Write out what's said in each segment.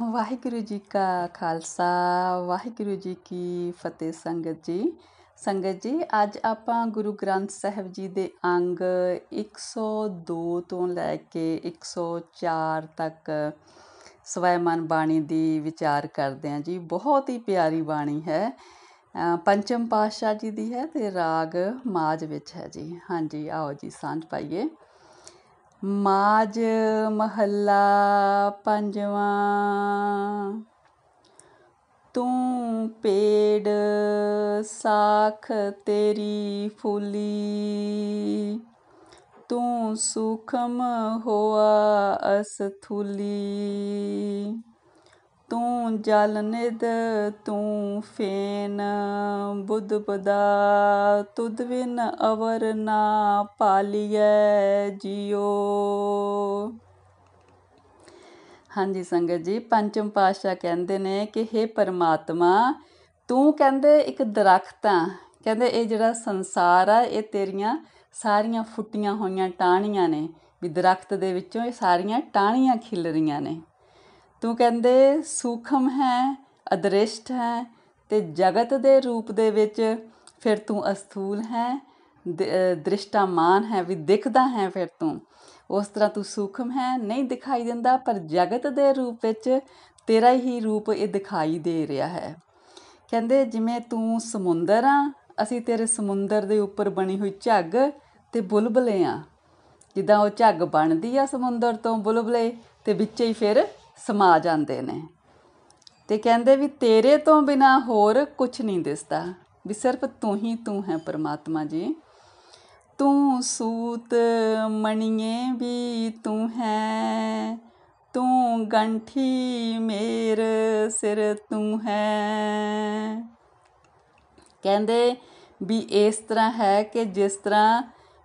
ਵਾਹਿਗੁਰੂ ਜੀ ਕਾ ਖਾਲਸਾ ਵਾਹਿਗੁਰੂ ਜੀ ਕੀ ਫਤਿਹ। ਸੰਗਤ ਜੀ ਅੱਜ ਆਪਾਂ ਗੁਰੂ ਗ੍ਰੰਥ ਸਾਹਿਬ ਜੀ ਦੇ ਅੰਗ 102 ਤੋਂ ਲੈ ਕੇ 104 ਤੱਕ ਸਵੈਮਨ ਬਾਣੀ ਦੀ ਵਿਚਾਰ ਕਰਦੇ ਹਾਂ ਜੀ। ਬਹੁਤ ਹੀ ਪਿਆਰੀ ਬਾਣੀ ਹੈ, ਪੰਚਮ ਪਾਤਸ਼ਾਹ ਜੀ ਦੀ ਹੈ ਤੇ ਰਾਗ ਮਾਝ ਵਿੱਚ ਹੈ ਜੀ। ਹਾਂਜੀ, ਆਓ ਜੀ ਸਾਂਝ ਪਾਈਏ। ਮਾਝ ਮਹੱਲਾ ਪੰਜਵਾਂ। ਤੂੰ ਪੇੜ ਸਾਖ ਤੇਰੀ ਫੁੱਲੀ, ਤੂੰ ਸੂਖਮ ਹੋਆ ਅਸਥੂਲੀ, ਤੂੰ ਜਲ ਨਿਧ ਤੂੰ ਫੇਨ ਬੁੱਧ ਬਦਾ, ਤੁਧ ਬਿਨ ਅਵਰ ਨਾ ਪਾਲੀਐ ਜੀਓ। ਹਾਂਜੀ ਸੰਗਤ ਜੀ, ਪੰਚਮ ਪਾਤਸ਼ਾਹ ਕਹਿੰਦੇ ਨੇ ਕਿ ਹੇ ਪਰਮਾਤਮਾ, ਤੂੰ ਕਹਿੰਦੇ ਇੱਕ ਦਰਖਤ ਆ। ਕਹਿੰਦੇ ਇਹ ਜਿਹੜਾ ਸੰਸਾਰ ਆ ਇਹ ਤੇਰੀਆਂ ਸਾਰੀਆਂ ਫੁੱਟੀਆਂ ਹੋਈਆਂ ਟਾਹਣੀਆਂ ਨੇ, ਵੀ ਦਰਖਤ ਦੇ ਵਿੱਚੋਂ ਇਹ ਸਾਰੀਆਂ ਟਾਹਣੀਆਂ ਖਿਲ ਰਹੀਆਂ ਨੇ। ਤੂੰ ਕਹਿੰਦੇ ਸੂਖਮ ਹੈ, ਅਦ੍ਰਿਸ਼ਟ ਹੈ, ਤੇ ਜਗਤ ਦੇ ਰੂਪ ਦੇ ਵਿੱਚ ਫਿਰ ਤੂੰ ਅਸਥੂਲ ਹੈ, ਦ੍ਰਿਸ਼ਟਾਮਾਨ ਹੈ, ਵੀ ਦਿਖਦਾ ਹੈ। ਫਿਰ ਤੂੰ ਉਸ ਤਰ੍ਹਾਂ ਤੂੰ ਸੂਖਮ ਹੈ, ਨਹੀਂ ਦਿਖਾਈ ਦਿੰਦਾ, ਪਰ ਜਗਤ ਦੇ ਰੂਪ ਵਿੱਚ ਤੇਰਾ ਹੀ ਰੂਪ ਇਹ ਦਿਖਾਈ ਦੇ ਰਿਹਾ ਹੈ। ਕਹਿੰਦੇ ਜਿਵੇਂ ਤੂੰ ਸਮੁੰਦਰ ਆ, ਅਸੀਂ ਤੇਰੇ ਸਮੁੰਦਰ ਦੇ ਉੱਪਰ ਬਣੀ ਹੋਈ ਝੱਗ ਤੇ ਬੁਲਬੁਲੇ ਆ। ਜਿੱਦਾਂ ਉਹ ਝੱਗ ਬਣਦੀ ਆ ਸਮੁੰਦਰ ਤੋਂ, ਬੁਲਬੁਲੇ ਤੇ ਵਿੱਚ ਹੀ ਫਿਰ ਸਮਾ ਜਾਂਦੇ ਨੇ। ਤੇ ਕਹਿੰਦੇ ਵੀ ਤੇਰੇ ਤੋਂ ਬਿਨਾਂ ਹੋਰ ਕੁਛ ਨਹੀਂ ਦਿਸਦਾ, ਵੀ ਸਿਰਫ ਤੂੰ ਹੀ ਤੂੰ ਹੈ ਪਰਮਾਤਮਾ ਜੀ। ਤੂੰ ਸੂਤ ਮਣੀਏ ਵੀ ਤੂੰ ਹੈ, ਤੂੰ ਗੰਠੀ ਮੇਰ ਸਿਰ ਤੂੰ ਹੈ। ਕਹਿੰਦੇ ਵੀ ਇਸ ਤਰ੍ਹਾਂ ਹੈ ਕਿ ਜਿਸ ਤਰ੍ਹਾਂ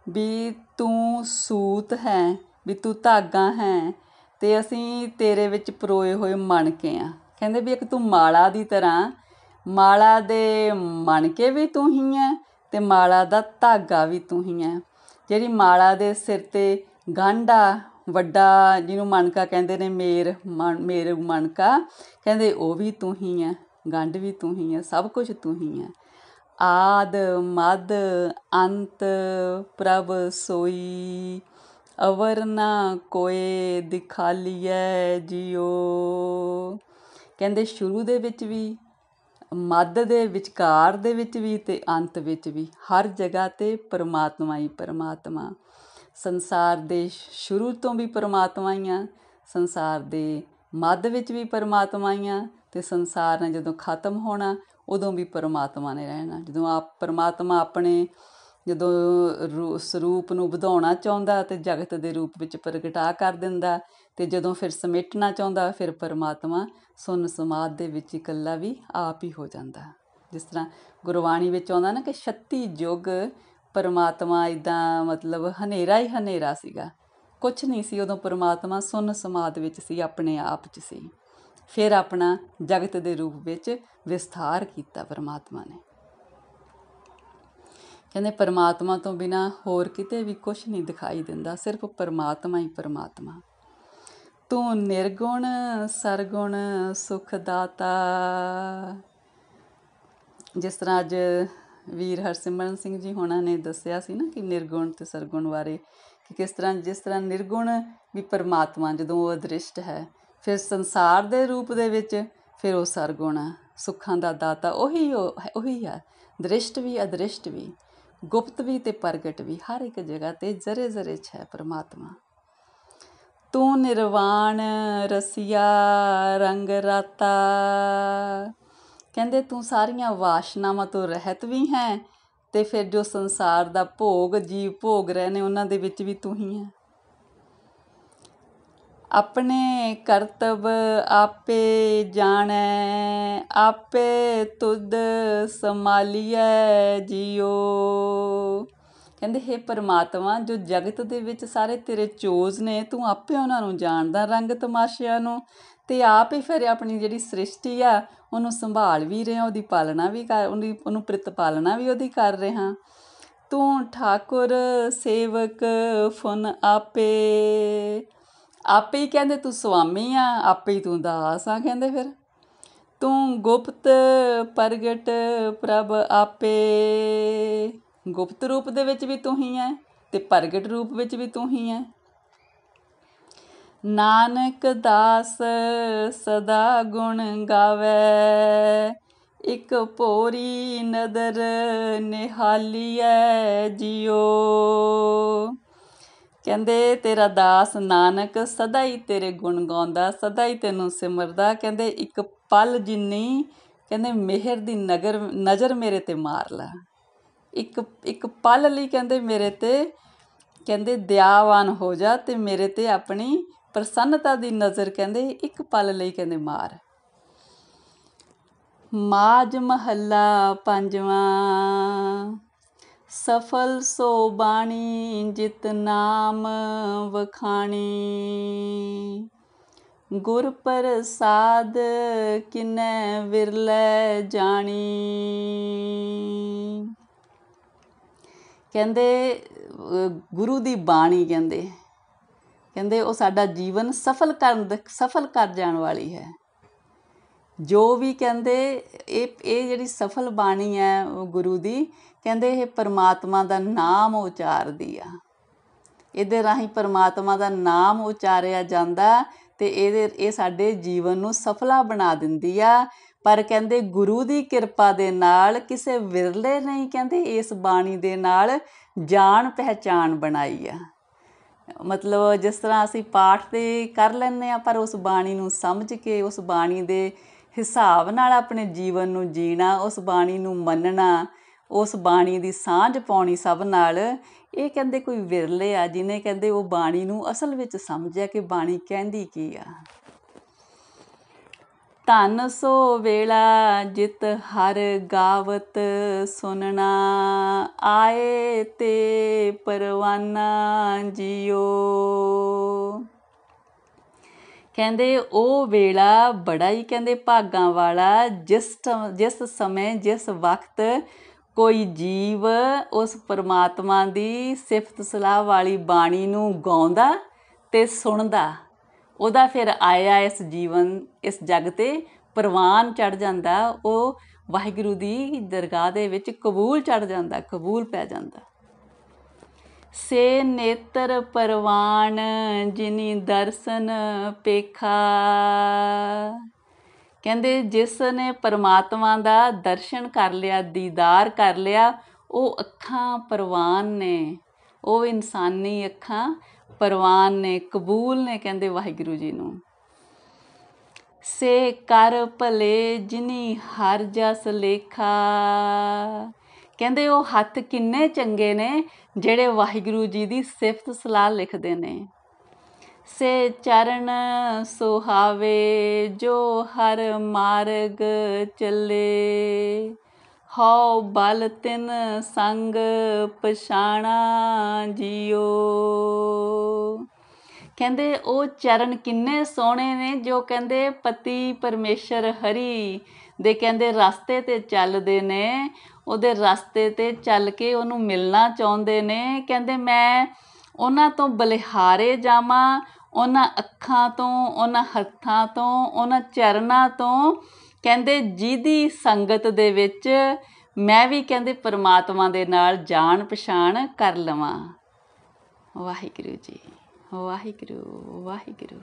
ਵੀ ਤੂੰ ਸੂਤ ਹੈ, ਵੀ ਤੂੰ ਧਾਗਾ ਹੈ, ਤੇ ਅਸੀਂ ਤੇਰੇ ਵਿੱਚ ਪਰੋਏ ਹੋਏ ਮਣਕੇ ਆ। ਕਹਿੰਦੇ ਵੀ ਇੱਕ ਤੂੰ ਮਾਲਾ ਦੀ ਤਰ੍ਹਾਂ, ਮਾਲਾ ਦੇ ਮਣਕੇ ਵੀ ਤੂੰ ਹੀ ਹੈ ਤੇ ਮਾਲਾ ਦਾ ਧਾਗਾ ਵੀ ਤੂੰ ਹੀ ਹੈ। ਜਿਹੜੀ ਮਾਲਾ ਦੇ ਸਿਰ 'ਤੇ ਗਾਂਢਾ ਵੱਡਾ, ਜਿਹਨੂੰ ਮਣਕਾ ਕਹਿੰਦੇ ਨੇ, ਮੇਰ ਮਣਕਾ, ਕਹਿੰਦੇ ਉਹ ਵੀ ਤੂੰ ਹੀ ਹੈ, ਗੰਢ ਵੀ ਤੂੰ ਹੀ ਹੈ, ਸਭ ਕੁਝ ਤੂੰ ਹੀ ਹੈ। ਆਦ ਮਦ ਅੰਤ ਪ੍ਰਭ ਸੋਈ, ਅਵਰ ਨਾ ਕੋਏ ਦਿਖਾਲੀਐ ਜੀਓ। ਕਹਿੰਦੇ ਸ਼ੁਰੂ ਦੇ ਵਿੱਚ ਵੀ, ਮੱਧ ਦੇ ਵਿਚਕਾਰ ਦੇ ਵਿੱਚ ਵੀ, ਤੇ ਅੰਤ ਵਿੱਚ ਵੀ, ਹਰ ਜਗ੍ਹਾ 'ਤੇ ਪਰਮਾਤਮਾ ਹੀ ਪਰਮਾਤਮਾ। ਸੰਸਾਰ ਦੇ ਸ਼ੁਰੂ ਤੋਂ ਵੀ ਪਰਮਾਤਮਾ ਹੀ ਆ, ਸੰਸਾਰ ਦੇ ਮੱਧ ਵਿੱਚ ਵੀ ਪਰਮਾਤਮਾ ਹੀ ਆ, ਤੇ ਸੰਸਾਰ ਨੇ ਜਦੋਂ ਖਤਮ ਹੋਣਾ ਉਦੋਂ ਵੀ ਪਰਮਾਤਮਾ ਨੇ ਰਹਿਣਾ। ਜਦੋਂ ਪਰਮਾਤਮਾ ਆਪਣੇ ਸਰੂਪ ਨੂੰ ਵਧਾਉਣਾ ਚਾਹੁੰਦਾ ਤੇ ਜਗਤ ਦੇ ਰੂਪ ਵਿੱਚ ਪ੍ਰਗਟਾ ਕਰ ਦਿੰਦਾ, ਤੇ ਜਦੋਂ ਫਿਰ ਸਮੇਟਣਾ ਚਾਹੁੰਦਾ ਫਿਰ ਪਰਮਾਤਮਾ ਸੁੰਨ ਸਮਾਧ ਦੇ ਵਿੱਚ ਇਕੱਲਾ ਵੀ ਆਪ ਹੀ ਹੋ ਜਾਂਦਾ। ਜਿਸ ਤਰ੍ਹਾਂ ਗੁਰਬਾਣੀ ਵਿੱਚ ਆਉਂਦਾ ਨਾ ਕਿ 36 ਯੁੱਗ ਪਰਮਾਤਮਾ ਇੱਦਾਂ, ਮਤਲਬ ਹਨੇਰਾ ਹੀ ਹਨੇਰਾ ਸੀਗਾ, ਕੁਛ ਨਹੀਂ ਸੀ ਉਦੋਂ। ਪਰਮਾਤਮਾ ਸੁੰਨ ਸਮਾਧ ਵਿੱਚ ਸੀ, ਆਪਣੇ ਆਪ 'ਚ ਸੀ। ਫਿਰ ਆਪਣਾ ਜਗਤ ਦੇ ਰੂਪ ਵਿੱਚ ਵਿਸਥਾਰ ਕੀਤਾ ਪਰਮਾਤਮਾ ਨੇ। ਕਹਿੰਦੇ ਪਰਮਾਤਮਾ ਤੋਂ ਬਿਨਾਂ ਹੋਰ ਕਿਤੇ ਵੀ ਕੁਛ ਨਹੀਂ ਦਿਖਾਈ ਦਿੰਦਾ, ਸਿਰਫ ਪਰਮਾਤਮਾ ਹੀ ਪਰਮਾਤਮਾ। ਤੂੰ ਨਿਰਗੁਣ ਸਰਗੁਣ ਸੁਖ ਦਾਤਾ। ਜਿਸ ਤਰ੍ਹਾਂ ਅੱਜ ਵੀਰ ਹਰਸਿਮਰਨ ਸਿੰਘ ਜੀ ਹੋਣਾ ਨੇ ਦੱਸਿਆ ਸੀ ਨਾ ਕਿ ਨਿਰਗੁਣ ਤੇ ਸਰਗੁਣ ਬਾਰੇ, ਕਿ ਕਿਸ ਤਰ੍ਹਾਂ ਜਿਸ ਤਰ੍ਹਾਂ ਨਿਰਗੁਣ ਵੀ ਪਰਮਾਤਮਾ ਜਦੋਂ ਉਹ ਅਦ੍ਰਿਸ਼ਟ ਹੈ, ਫਿਰ ਸੰਸਾਰ ਦੇ ਰੂਪ ਦੇ ਵਿੱਚ ਫਿਰ ਉਹ ਸਰਗੁਣ ਆ, ਸੁੱਖਾਂ ਦਾ ਦਾਤਾ ਉਹੀ ਹੈ। ਦ੍ਰਿਸ਼ਟ ਵੀ ਅਦ੍ਰਿਸ਼ਟ ਵੀ, ਗੁਪਤ ਵੀ ਤੇ ਪ੍ਰਗਟ ਵੀ, ਹਰ ਇੱਕ ਜਗ੍ਹਾ 'ਤੇ ਜ਼ਰੇ ਜ਼ਰੇ 'ਚ ਹੈ ਪਰਮਾਤਮਾ। ਤੂੰ ਨਿਰਵਾਣ ਰਸੀਆ ਰੰਗ ਰਾਤਾ। ਕਹਿੰਦੇ ਤੂੰ ਸਾਰੀਆਂ ਵਾਸ਼ਨਾਵਾਂ ਤੋਂ ਰਹਿਤ ਵੀ ਹੈ, ਤੇ ਫਿਰ ਜੋ ਸੰਸਾਰ ਦਾ ਭੋਗ ਜੀਵ ਭੋਗ ਰਹੇ ਨੇ ਉਹਨਾਂ ਦੇ ਵਿੱਚ ਵੀ ਤੂੰ ਹੀ ਹੈ। ਆਪਣੇ ਕਰਤੱਵ ਆਪੇ ਜਾਣੈ, ਆਪੇ ਤੁਧ ਸੰਭਾਲੀਐ ਜੀਓ। ਕਹਿੰਦੇ ਹੇ ਪਰਮਾਤਮਾ, ਜੋ ਜਗਤ ਦੇ ਵਿੱਚ ਸਾਰੇ ਤੇਰੇ ਚੋਜ਼ ਨੇ, ਤੂੰ ਆਪੇ ਉਹਨਾਂ ਨੂੰ ਜਾਣਦਾ, ਰੰਗ ਤਮਾਸ਼ਿਆਂ ਨੂੰ, ਤੇ ਆਪ ਹੀ ਫਿਰ ਆਪਣੀ ਜਿਹੜੀ ਸ੍ਰਿਸ਼ਟੀ ਆ ਉਹਨੂੰ ਸੰਭਾਲ ਵੀ ਰਿਹਾ, ਉਹਦੀ ਪਾਲਣਾ ਵੀ ਉਹਨੂੰ ਪ੍ਰਤਪਾਲਣਾ ਵੀ ਉਹਦੀ ਕਰ ਰਿਹਾ। ਤੂੰ ਠਾਕੁਰ ਸੇਵਕ ਫੁਨ ਆਪੇ, ਆਪੇ ਹੀ ਕਹਿੰਦੇ ਤੂੰ ਸੁਆਮੀ ਆ, ਆਪੇ ਹੀ ਤੂੰ ਦਾਸ ਆ। ਕਹਿੰਦੇ ਫਿਰ ਤੂੰ ਗੁਪਤ ਪ੍ਰਗਟ ਪ੍ਰਭ ਆਪੇ, ਗੁਪਤ ਰੂਪ ਦੇ ਵਿੱਚ ਵੀ ਤੂੰ ਹੀ ਹੈ ਤੇ ਪ੍ਰਗਟ ਰੂਪ ਵਿੱਚ ਵੀ ਤੂੰ ਹੀ ਹੈ। ਨਾਨਕ ਦਾਸ ਸਦਾ ਗੁਣ ਗਾਵੇ, ਇੱਕ ਭੋਰੀ ਨਦਰ ਨਿਹਾਲੀਐ ਜਿਉ। ਕਹਿੰਦੇ ਤੇਰਾ ਦਾਸ ਨਾਨਕ ਸਦਾ ਹੀ ਤੇਰੇ ਗੁਣ ਗਾਉਂਦਾ, ਸਦਾ ਹੀ ਤੈਨੂੰ ਸਿਮਰਦਾ। ਕਹਿੰਦੇ ਇੱਕ ਪਲ ਜਿੰਨੀ ਕਹਿੰਦੇ ਮਿਹਰ ਦੀ ਨਜ਼ਰ ਮੇਰੇ 'ਤੇ ਮਾਰ ਲਾ, ਇੱਕ ਪਲ ਲਈ ਕਹਿੰਦੇ ਮੇਰੇ 'ਤੇ ਕਹਿੰਦੇ ਦਿਆਵਾਨ ਹੋ ਜਾ ਅਤੇ ਮੇਰੇ 'ਤੇ ਆਪਣੀ ਪ੍ਰਸੰਨਤਾ ਦੀ ਨਜ਼ਰ ਕਹਿੰਦੇ ਇੱਕ ਪਲ ਲਈ ਕਹਿੰਦੇ ਮਾਰ। ਮਾਝ ਮਹੱਲਾ ਪੰਜਵਾਂ। ਸਫਲ ਸੋ ਬਾਣੀ ਜਿਤ ਨਾਮ ਵਖਾਣੀ, ਗੁਰ ਪ੍ਰਸਾਦ ਕਿਨੈ ਵਿਰਲੇ ਜਾਣੀ। ਕਹਿੰਦੇ ਗੁਰੂ ਦੀ ਬਾਣੀ ਕਹਿੰਦੇ ਉਹ ਸਾਡਾ ਜੀਵਨ ਸਫਲ ਕਰ ਜਾਣ ਵਾਲੀ ਹੈ। ਜੋ ਵੀ ਕਹਿੰਦੇ ਇਹ ਜਿਹੜੀ ਸਫਲ ਬਾਣੀ ਹੈ ਗੁਰੂ ਦੀ, ਕਹਿੰਦੇ ਇਹ ਪਰਮਾਤਮਾ ਦਾ ਨਾਮ ਉਚਾਰਦੀ ਆ। ਇਹਦੇ ਰਾਹੀਂ ਪਰਮਾਤਮਾ ਦਾ ਨਾਮ ਉਚਾਰਿਆ ਜਾਂਦਾ ਅਤੇ ਇਹ ਸਾਡੇ ਜੀਵਨ ਨੂੰ ਸਫਲਾ ਬਣਾ ਦਿੰਦੀ ਆ। ਪਰ ਕਹਿੰਦੇ ਗੁਰੂ ਦੀ ਕਿਰਪਾ ਦੇ ਨਾਲ ਕਿਸੇ ਵਿਰਲੇ ਨਹੀਂ ਕਹਿੰਦੇ ਇਸ ਬਾਣੀ ਦੇ ਨਾਲ ਜਾਣ ਪਹਿਚਾਣ ਬਣਾਈ ਆ। ਮਤਲਬ ਜਿਸ ਤਰ੍ਹਾਂ ਅਸੀਂ ਪਾਠ ਤੇ ਕਰ ਲੈਂਦੇ ਹਾਂ, ਪਰ ਉਸ ਬਾਣੀ ਨੂੰ ਸਮਝ ਕੇ ਉਸ ਬਾਣੀ ਦੇ ਹਿਸਾਬ ਨਾਲ ਆਪਣੇ ਜੀਵਨ ਨੂੰ ਜੀਣਾ, ਉਸ ਬਾਣੀ ਨੂੰ ਮੰਨਣਾ, ਉਸ ਬਾਣੀ ਦੀ ਸਾਂਝ ਪਾਉਣੀ ਸਭ ਨਾਲ, ਇਹ ਕਹਿੰਦੇ ਕੋਈ ਵਿਰਲੇ ਆ ਜਿਹਨੇ ਕਹਿੰਦੇ ਉਹ ਬਾਣੀ ਨੂੰ ਅਸਲ ਵਿੱਚ ਸਮਝਿਆ ਕਿ ਬਾਣੀ ਕਹਿੰਦੀ ਕੀ ਆ। ਧਨ ਸੋ ਵੇਲਾ ਜਿਤ ਹਰ ਗਾਵਤ ਸੁਨਣਾ, ਆਏ ਤੇ ਪਰਵਾਨਾ ਜਿਉ। ਕਹਿੰਦੇ ਉਹ ਵੇਲਾ ਬੜਾ ਹੀ ਕਹਿੰਦੇ ਭਾਗਾਂ ਵਾਲਾ ਜਿਸ ਸਮੇਂ ਜਿਸ ਵਕਤ ਕੋਈ ਜੀਵ ਉਸ ਪਰਮਾਤਮਾ ਦੀ ਸਿਫਤ ਸਲਾਹ ਵਾਲੀ ਬਾਣੀ ਨੂੰ ਗਾਉਂਦਾ ਅਤੇ ਸੁਣਦਾ, ਉਹਦਾ ਫਿਰ ਆਇਆ ਇਸ ਜੱਗ 'ਤੇ ਪ੍ਰਵਾਨ ਚੜ੍ਹ ਜਾਂਦਾ। ਉਹ ਵਾਹਿਗੁਰੂ ਦੀ ਦਰਗਾਹ ਦੇ ਵਿੱਚ ਕਬੂਲ ਚੜ੍ਹ ਜਾਂਦਾ, ਕਬੂਲ ਪੈ ਜਾਂਦਾ। ਸੇ ਨੇਤਰ ਪਰਵਾਨ ਜਿਨੀ ਦਰਸ਼ਨ ਪੇਖਾ। ਕਹਿੰਦੇ ਜਿਸ ਨੇ ਪਰਮਾਤਮਾ ਦਾ ਦਰਸ਼ਨ ਕਰ ਲਿਆ, ਦੀਦਾਰ ਕਰ ਲਿਆ, ਉਹ ਅੱਖਾਂ ਪ੍ਰਵਾਨ ਨੇ, ਉਹ ਇਨਸਾਨੀ ਅੱਖਾਂ ਪ੍ਰਵਾਨ ਨੇ, ਕਬੂਲ ਨੇ ਕਹਿੰਦੇ ਵਾਹਿਗੁਰੂ ਜੀ ਨੂੰ। ਸੇ ਕਰ ਭਲੇ ਜਿਨੀ ਹਰ ਜਸ ਲੇਖਾ। ਕਹਿੰਦੇ ਉਹ ਹੱਥ ਕਿੰਨੇ ਚੰਗੇ ਨੇ ਜਿਹੜੇ ਵਾਹਿਗੁਰੂ ਜੀ ਦੀ ਸਿਫਤ ਸਲਾਹ ਲਿਖਦੇ ਨੇ। ਸੇ ਚਰਨ ਸੁਹਾਵੇ ਜੋ ਹਰ ਮਾਰਗ ਚੱਲੇ, ਹਉ ਬਲ ਤਿਨ ਸੰਗ ਪਛਾਣਾ ਜਿਉ। ਕਹਿੰਦੇ ਉਹ ਚਰਨ ਕਿੰਨੇ ਸੋਹਣੇ ਨੇ ਜੋ ਕਹਿੰਦੇ ਪਤੀ ਪਰਮੇਸ਼ਰ ਹਰੀ ਦੇ ਕਹਿੰਦੇ ਰਸਤੇ 'ਤੇ ਚੱਲਦੇ ਨੇ, ਉਹਦੇ ਰਸਤੇ 'ਤੇ ਚੱਲ ਕੇ ਉਹਨੂੰ ਮਿਲਣਾ ਚਾਹੁੰਦੇ ਨੇ। ਕਹਿੰਦੇ ਮੈਂ ਉਹਨਾਂ ਤੋਂ ਬਲਿਹਾਰੇ ਜਾਵਾਂ, ਉਹਨਾਂ ਅੱਖਾਂ ਤੋਂ, ਉਹਨਾਂ ਹੱਥਾਂ ਤੋਂ, ਉਹਨਾਂ ਚਰਨਾਂ ਤੋਂ, ਕਹਿੰਦੇ ਜਿਹਦੀ ਸੰਗਤ ਦੇ ਵਿੱਚ ਮੈਂ ਵੀ ਕਹਿੰਦੇ ਪਰਮਾਤਮਾ ਦੇ ਨਾਲ ਜਾਣ ਪਛਾਣ ਕਰ ਲਵਾਂ। ਵਾਹਿਗੁਰੂ ਜੀ, ਵਾਹਿਗੁਰੂ ਵਾਹਿਗੁਰੂ।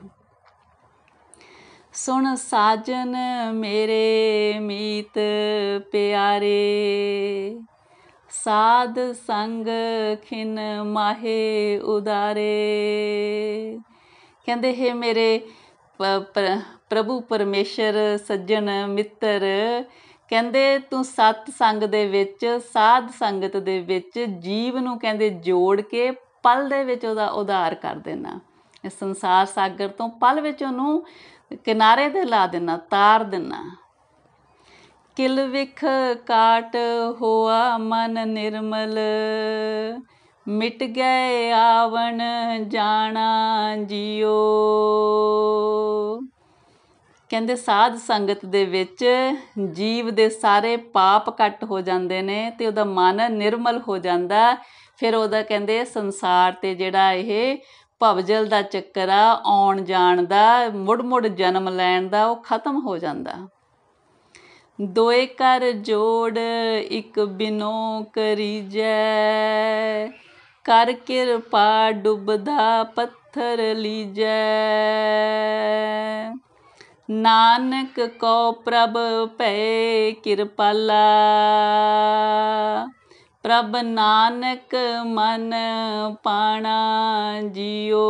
ਸੁਣ ਸਾਜਨ ਮੇਰੇ ਮੀਤ ਪਿਆਰੇ, ਸਾਧ ਸੰਗ ਖਿਨ ਮਾਹੇ ਉਦਾਰੇ। ਕਹਿੰਦੇ ਹੇ ਮੇਰੇ ਪ੍ਰਭੂ ਪਰਮੇਸ਼ਰ ਸੱਜਣ ਮਿੱਤਰ, ਕਹਿੰਦੇ ਤੂੰ ਸਤ ਸੰਗ ਦੇ ਵਿੱਚ, ਸਾਧ ਸੰਗਤ ਦੇ ਵਿੱਚ ਜੀਵ ਨੂੰ ਕਹਿੰਦੇ ਜੋੜ ਕੇ ਪਲ ਦੇ ਵਿੱਚ ਉਹਦਾ ਉਧਾਰ ਕਰ ਦੇਣਾ। ਇਸ ਸੰਸਾਰ ਸਾਗਰ ਤੋਂ ਪਲ ਵਿੱਚ ਉਹਨੂੰ ਕਿਨਾਰੇ 'ਤੇ ਲਾ ਦੇਣਾ, ਤਾਰ ਦੇਣਾ। ਕਿਲ ਵਿਖ ਕਾਟ ਹੋਆ ਮਨ ਨਿਰਮਲ, ਮਿਟ ਗਏ ਆਵਣ ਜਾਣਾ ਜਿਉ। ਕਹਿੰਦੇ ਸਾਧ ਸੰਗਤ ਦੇ ਵਿੱਚ ਜੀਵ ਦੇ ਸਾਰੇ ਪਾਪ ਕੱਟ ਹੋ ਜਾਂਦੇ ਨੇ ਅਤੇ ਉਹਦਾ ਮਨ ਨਿਰਮਲ ਹੋ ਜਾਂਦਾ। ਫਿਰ ਉਹਦਾ ਕਹਿੰਦੇ ਸੰਸਾਰ 'ਤੇ ਜਿਹੜਾ ਇਹ ਭਵਜਲ ਦਾ ਚੱਕਰ ਆ ਆਉਣ ਜਾਣ ਦਾ, ਮੁੜ ਮੁੜ ਜਨਮ ਲੈਣ ਦਾ, ਉਹ ਖਤਮ ਹੋ ਜਾਂਦਾ। ਦੋਏ ਕਰ ਜੋੜ ਇੱਕ ਬਿਨੋ ਕਰੀਜੈ, ਕਰ ਕਿਰਪਾ ਡੁੱਬਦਾ ਪੱਥਰ ਲੀਜੈ। ਨਾਨਕ ਕੋ ਪ੍ਰਭ ਭੈ ਕਿਰਪਾਲਾ, ਪ੍ਰਭ ਨਾਨਕ ਮਨ ਪਾਣਾ ਜੀਓ।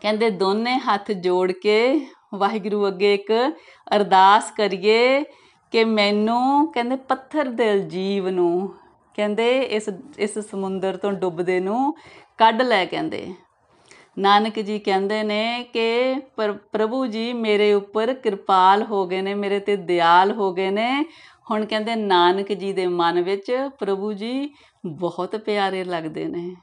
ਕਹਿੰਦੇ ਦੋਨੇ ਹੱਥ ਜੋੜ ਕੇ ਵਾਹਿਗੁਰੂ ਅੱਗੇ ਇੱਕ ਅਰਦਾਸ ਕਰੀਏ ਕਿ ਮੈਨੂੰ, ਕਹਿੰਦੇ ਪੱਥਰ ਦਿਲ ਜੀਵ ਨੂੰ, ਕਹਿੰਦੇ ਇਸ ਸਮੁੰਦਰ ਤੋਂ ਡੁੱਬਦੇ ਨੂੰ ਕੱਢ ਲੈ। ਕਹਿੰਦੇ ਨਾਨਕ ਜੀ ਕਹਿੰਦੇ ਨੇ ਕਿ ਪ੍ਰਭੂ ਜੀ ਮੇਰੇ ਉੱਪਰ ਕਿਰਪਾਲ ਹੋ ਗਏ ਨੇ, ਮੇਰੇ 'ਤੇ ਦਿਆਲ ਹੋ ਗਏ ਨੇ। ਹੁਣ ਕਹਿੰਦੇ ਨਾਨਕ ਜੀ ਦੇ ਮਨ ਵਿੱਚ ਪ੍ਰਭੂ ਜੀ ਬਹੁਤ ਪਿਆਰੇ ਲੱਗਦੇ ਨੇ।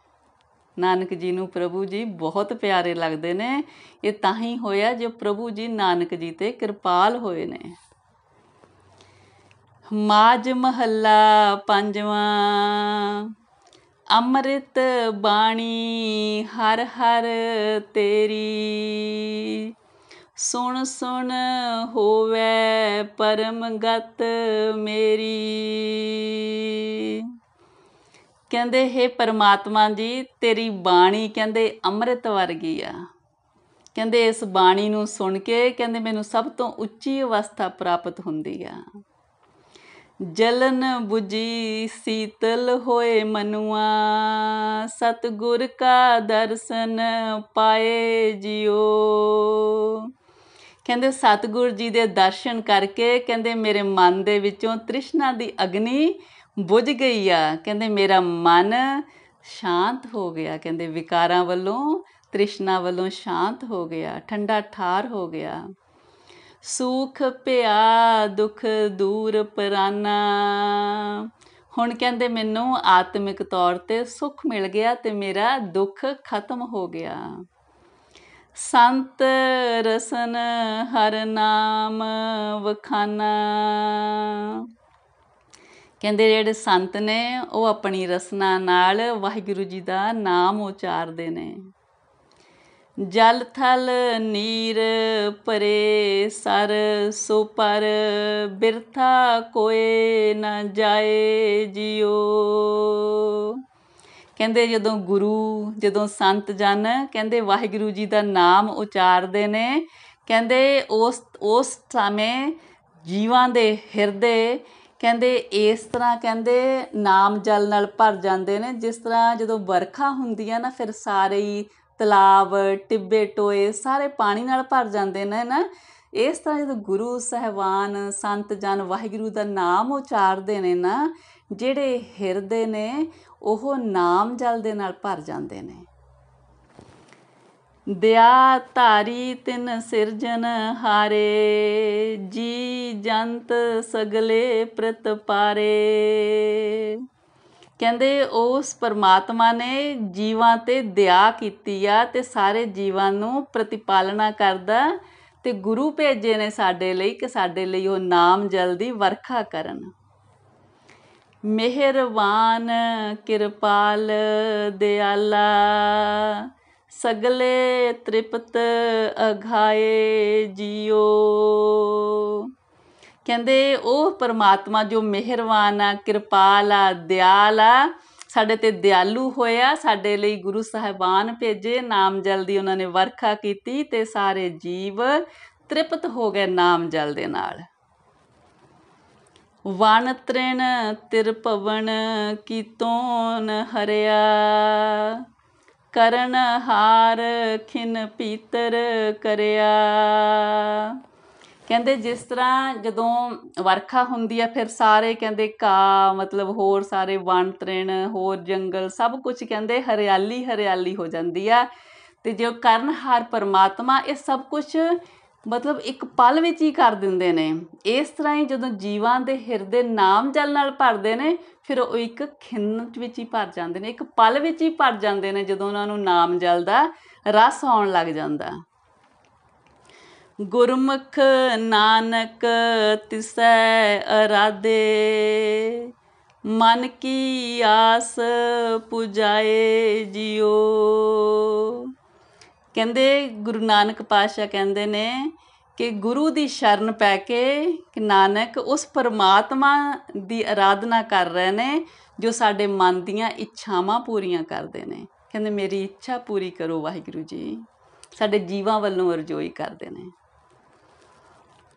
ਨਾਨਕ ਜੀ ਨੂੰ ਪ੍ਰਭੂ ਜੀ ਬਹੁਤ ਪਿਆਰੇ ਲੱਗਦੇ ਨੇ। ਇਹ ਤਾਂ ਹੀ ਹੋਇਆ ਜੋ ਪ੍ਰਭੂ ਜੀ ਨਾਨਕ ਜੀ 'ਤੇ ਕਿਰਪਾਲ ਹੋਏ ਨੇ। ਮਾਝ ਮਹੱਲਾ ਪੰਜਵਾਂ। ਅੰਮ੍ਰਿਤ ਬਾਣੀ ਹਰ ਹਰ ਤੇਰੀ, ਸੁਣ ਸੁਣ ਹੋਵੇ ਪਰਮ ਗਤ ਮੇਰੀ। ਕਹਿੰਦੇ ਹੇ ਪਰਮਾਤਮਾ ਜੀ, ਤੇਰੀ ਬਾਣੀ ਕਹਿੰਦੇ ਅੰਮ੍ਰਿਤ ਵਰਗੀ ਆ। ਕਹਿੰਦੇ ਇਸ ਬਾਣੀ ਨੂੰ ਸੁਣ ਕੇ ਕਹਿੰਦੇ ਮੈਨੂੰ ਸਭ ਤੋਂ ਉੱਚੀ ਅਵਸਥਾ ਪ੍ਰਾਪਤ ਹੁੰਦੀ ਆ। ਜਲਨ ਬੁਝੀ ਸੀਤਲ ਹੋਏ ਮਨੁਆ, ਸਤਿਗੁਰ ਕਾ ਦਰਸ਼ਨ ਪਾਏ ਜਿਉ। ਕਹਿੰਦੇ ਸਤਿਗੁਰ ਜੀ ਦੇ ਦਰਸ਼ਨ ਕਰਕੇ ਕਹਿੰਦੇ ਮੇਰੇ ਮਨ ਦੇ ਵਿੱਚੋਂ ਤ੍ਰਿਸ਼ਨਾ ਦੀ ਅਗਨੀ ਬੁਝ ਗਈ ਆ। ਕਹਿੰਦੇ ਮੇਰਾ ਮਨ ਸ਼ਾਂਤ ਹੋ ਗਿਆ। ਕਹਿੰਦੇ ਵਿਕਾਰਾਂ ਵੱਲੋਂ, ਤ੍ਰਿਸ਼ਨਾ ਵੱਲੋਂ ਸ਼ਾਂਤ ਹੋ ਗਿਆ, ਠੰਡਾ ਠਾਰ ਹੋ ਗਿਆ। ਸੁਖ ਪਿਆ ਦੁੱਖ ਦੂਰ ਪਰਾਨਾ। ਹੁਣ ਕਹਿੰਦੇ ਮੈਨੂੰ ਆਤਮਿਕ ਤੌਰ 'ਤੇ ਸੁੱਖ ਮਿਲ ਗਿਆ ਤੇ ਮੇਰਾ ਦੁੱਖ ਖਤਮ ਹੋ ਗਿਆ। ਸੰਤ ਰਸਨ ਹਰ ਨਾਮ ਵਖਾਨਾ। ਕਹਿੰਦੇ ਜਿਹੜੇ ਸੰਤ ਨੇ ਉਹ ਆਪਣੀ ਰਸਨਾ ਨਾਲ ਵਾਹਿਗੁਰੂ ਜੀ ਦਾ ਨਾਮ ਉਚਾਰਦੇ ਨੇ। ਜਲ ਥਲ ਨੀਰ ਪਰੇ ਸਰ ਸੋ ਪਰ, ਬਿਰਥਾ ਕੋਏ ਨਾ ਜਾਏ ਜਿਉ। ਕਹਿੰਦੇ ਜਦੋਂ ਸੰਤ ਜਨ ਕਹਿੰਦੇ ਵਾਹਿਗੁਰੂ ਜੀ ਦਾ ਨਾਮ ਉਚਾਰਦੇ ਨੇ, ਕਹਿੰਦੇ ਉਸ ਸਮੇਂ ਜੀਵਾਂ ਦੇ ਹਿਰਦੇ ਕਹਿੰਦੇ ਇਸ ਤਰ੍ਹਾਂ ਕਹਿੰਦੇ ਨਾਮ ਜਲ ਨਾਲ ਭਰ ਜਾਂਦੇ ਨੇ, ਜਿਸ ਤਰ੍ਹਾਂ ਜਦੋਂ ਵਰਖਾ ਹੁੰਦੀ ਆ ਨਾ, ਫਿਰ ਸਾਰੇ ਹੀ ਤਲਾਬ ਟਿੱਬੇ ਟੋਏ ਸਾਰੇ ਪਾਣੀ ਨਾਲ ਭਰ ਜਾਂਦੇ ਨੇ ਨਾ। ਇਸ ਤਰ੍ਹਾਂ ਜਦੋਂ ਗੁਰੂ ਸਾਹਿਬਾਨ ਸੰਤ ਜਨ ਵਾਹਿਗੁਰੂ ਦਾ ਨਾਮ ਉਚਾਰਦੇ ਨੇ ਨਾ, ਜਿਹੜੇ ਹਿਰਦੇ ਨੇ ਉਹ ਨਾਮ ਜਲ ਦੇ ਨਾਲ ਭਰ ਜਾਂਦੇ ਨੇ। ਦਿਆ ਧਾਰੀ ਤਿਨ ਸਿਰਜਨ ਹਾਰੇ, ਜੀ ਜੰਤ ਸਗਲੇ ਪ੍ਰਤਪਾਰੇ। ਕਹਿੰਦੇ ਉਸ ਪਰਮਾਤਮਾ ਨੇ ਜੀਵਾਂ 'ਤੇ ਦਇਆ ਕੀਤੀ ਆ ਤੇ ਸਾਰੇ ਜੀਵਾਂ ਨੂੰ ਪ੍ਰਤੀਪਾਲਨਾ ਕਰਦਾ ਤੇ ਗੁਰੂ ਭੇਜੇ ਨੇ ਸਾਡੇ ਲਈ ਕਿ ਸਾਡੇ ਲਈ ਉਹ ਨਾਮ ਜਲ ਦੀ ਵਰਖਾ ਕਰਨ। ਮਿਹਰਬਾਨ ਕਿਰਪਾਲ ਦਿਆਲਾ, ਸਗਲੇ ਤ੍ਰਿਪਤ ਅਘਾਏ ਜਿਉ। ਕਹਿੰਦੇ ਉਹ ਪਰਮਾਤਮਾ ਜੋ ਮਿਹਰਬਾਨ ਆ, ਕਿਰਪਾਲ ਆ, ਦਿਆਲ ਆ, ਸਾਡੇ 'ਤੇ ਦਿਆਲੂ ਹੋਇਆ, ਸਾਡੇ ਲਈ ਗੁਰੂ ਸਾਹਿਬਾਨ ਭੇਜੇ, ਨਾਮ ਜਲ ਦੀ ਉਹਨਾਂ ਨੇ ਵਰਖਾ ਕੀਤੀ ਤੇ ਸਾਰੇ ਜੀਵ ਤ੍ਰਿਪਤ ਹੋ ਗਏ ਨਾਮ ਜਲ ਦੇ ਨਾਲ। ਵਣ ਤ੍ਰਿਣ ਤਿਰਭਵਨ ਕੀਤੋਂ ਨ ਹਰਿਆ, ਕਰਨ ਹਾਰ ਖਿਨ ਪੀਤਰ ਕਰਿਆ। ਕਹਿੰਦੇ ਜਿਸ ਤਰ੍ਹਾਂ ਜਦੋਂ ਵਰਖਾ ਹੁੰਦੀ ਆ ਫਿਰ ਸਾਰੇ ਕਹਿੰਦੇ ਘਾਹ ਮਤਲਬ ਹੋਰ ਸਾਰੇ ਵਣ ਤ੍ਰਿਣ ਹੋਰ ਜੰਗਲ ਸਭ ਕੁਝ ਕਹਿੰਦੇ ਹਰਿਆਲੀ ਹਰਿਆਲੀ ਹੋ ਜਾਂਦੀ ਆ। ਤੇ ਜੋ ਕਰਨਹਾਰ ਪਰਮਾਤਮਾ ਇਹ ਸਭ ਕੁਝ ਮਤਲਬ ਇੱਕ ਪਲ ਵਿੱਚ ਹੀ ਕਰ ਦਿੰਦੇ ਨੇ। ਇਸ ਤਰ੍ਹਾਂ ਹੀ ਜਦੋਂ ਜੀਵਾਂ ਦੇ ਹਿਰਦੇ ਨਾਮ ਜਲ ਨਾਲ ਭਰਦੇ ਨੇ ਫਿਰ ਉਹ ਇੱਕ ਖਿੰਨ ਵਿੱਚ ਹੀ ਭਰ ਜਾਂਦੇ ਨੇ, ਇੱਕ ਪਲ ਵਿੱਚ ਹੀ ਭਰ ਜਾਂਦੇ ਨੇ ਜਦੋਂ ਉਹਨਾਂ ਨੂੰ ਨਾਮ ਜਲ ਦਾ ਰਸ ਆਉਣ ਲੱਗ ਜਾਂਦਾ। ਗੁਰਮੁਖ ਨਾਨਕ ਤਿਸੈ ਅਰਾਧੇ, मन की आस पुजाए जियो। ਕਹਿੰਦੇ ਗੁਰੂ ਨਾਨਕ ਪਾਤਸ਼ਾਹ ਕਹਿੰਦੇ ਨੇ ਕਿ ਗੁਰੂ ਦੀ ਸ਼ਰਨ ਪੈ ਕੇ ਕਿ ਨਾਨਕ ਉਸ ਪਰਮਾਤਮਾ ਦੀ ਆਰਾਧਨਾ ਕਰ ਰਹੇ ਨੇ ਜੋ ਸਾਡੇ ਮਨ ਦੀਆਂ ਇੱਛਾਵਾਂ ਪੂਰੀਆਂ ਕਰਦੇ ਨੇ। ਕਹਿੰਦੇ ਮੇਰੀ ਇੱਛਾ ਪੂਰੀ ਕਰੋ ਵਾਹਿਗੁਰੂ ਜੀ, ਸਾਡੇ ਜੀਵਾਂ ਵੱਲੋਂ ਅਰਜ਼ੋਈ ਕਰਦੇ ਨੇ।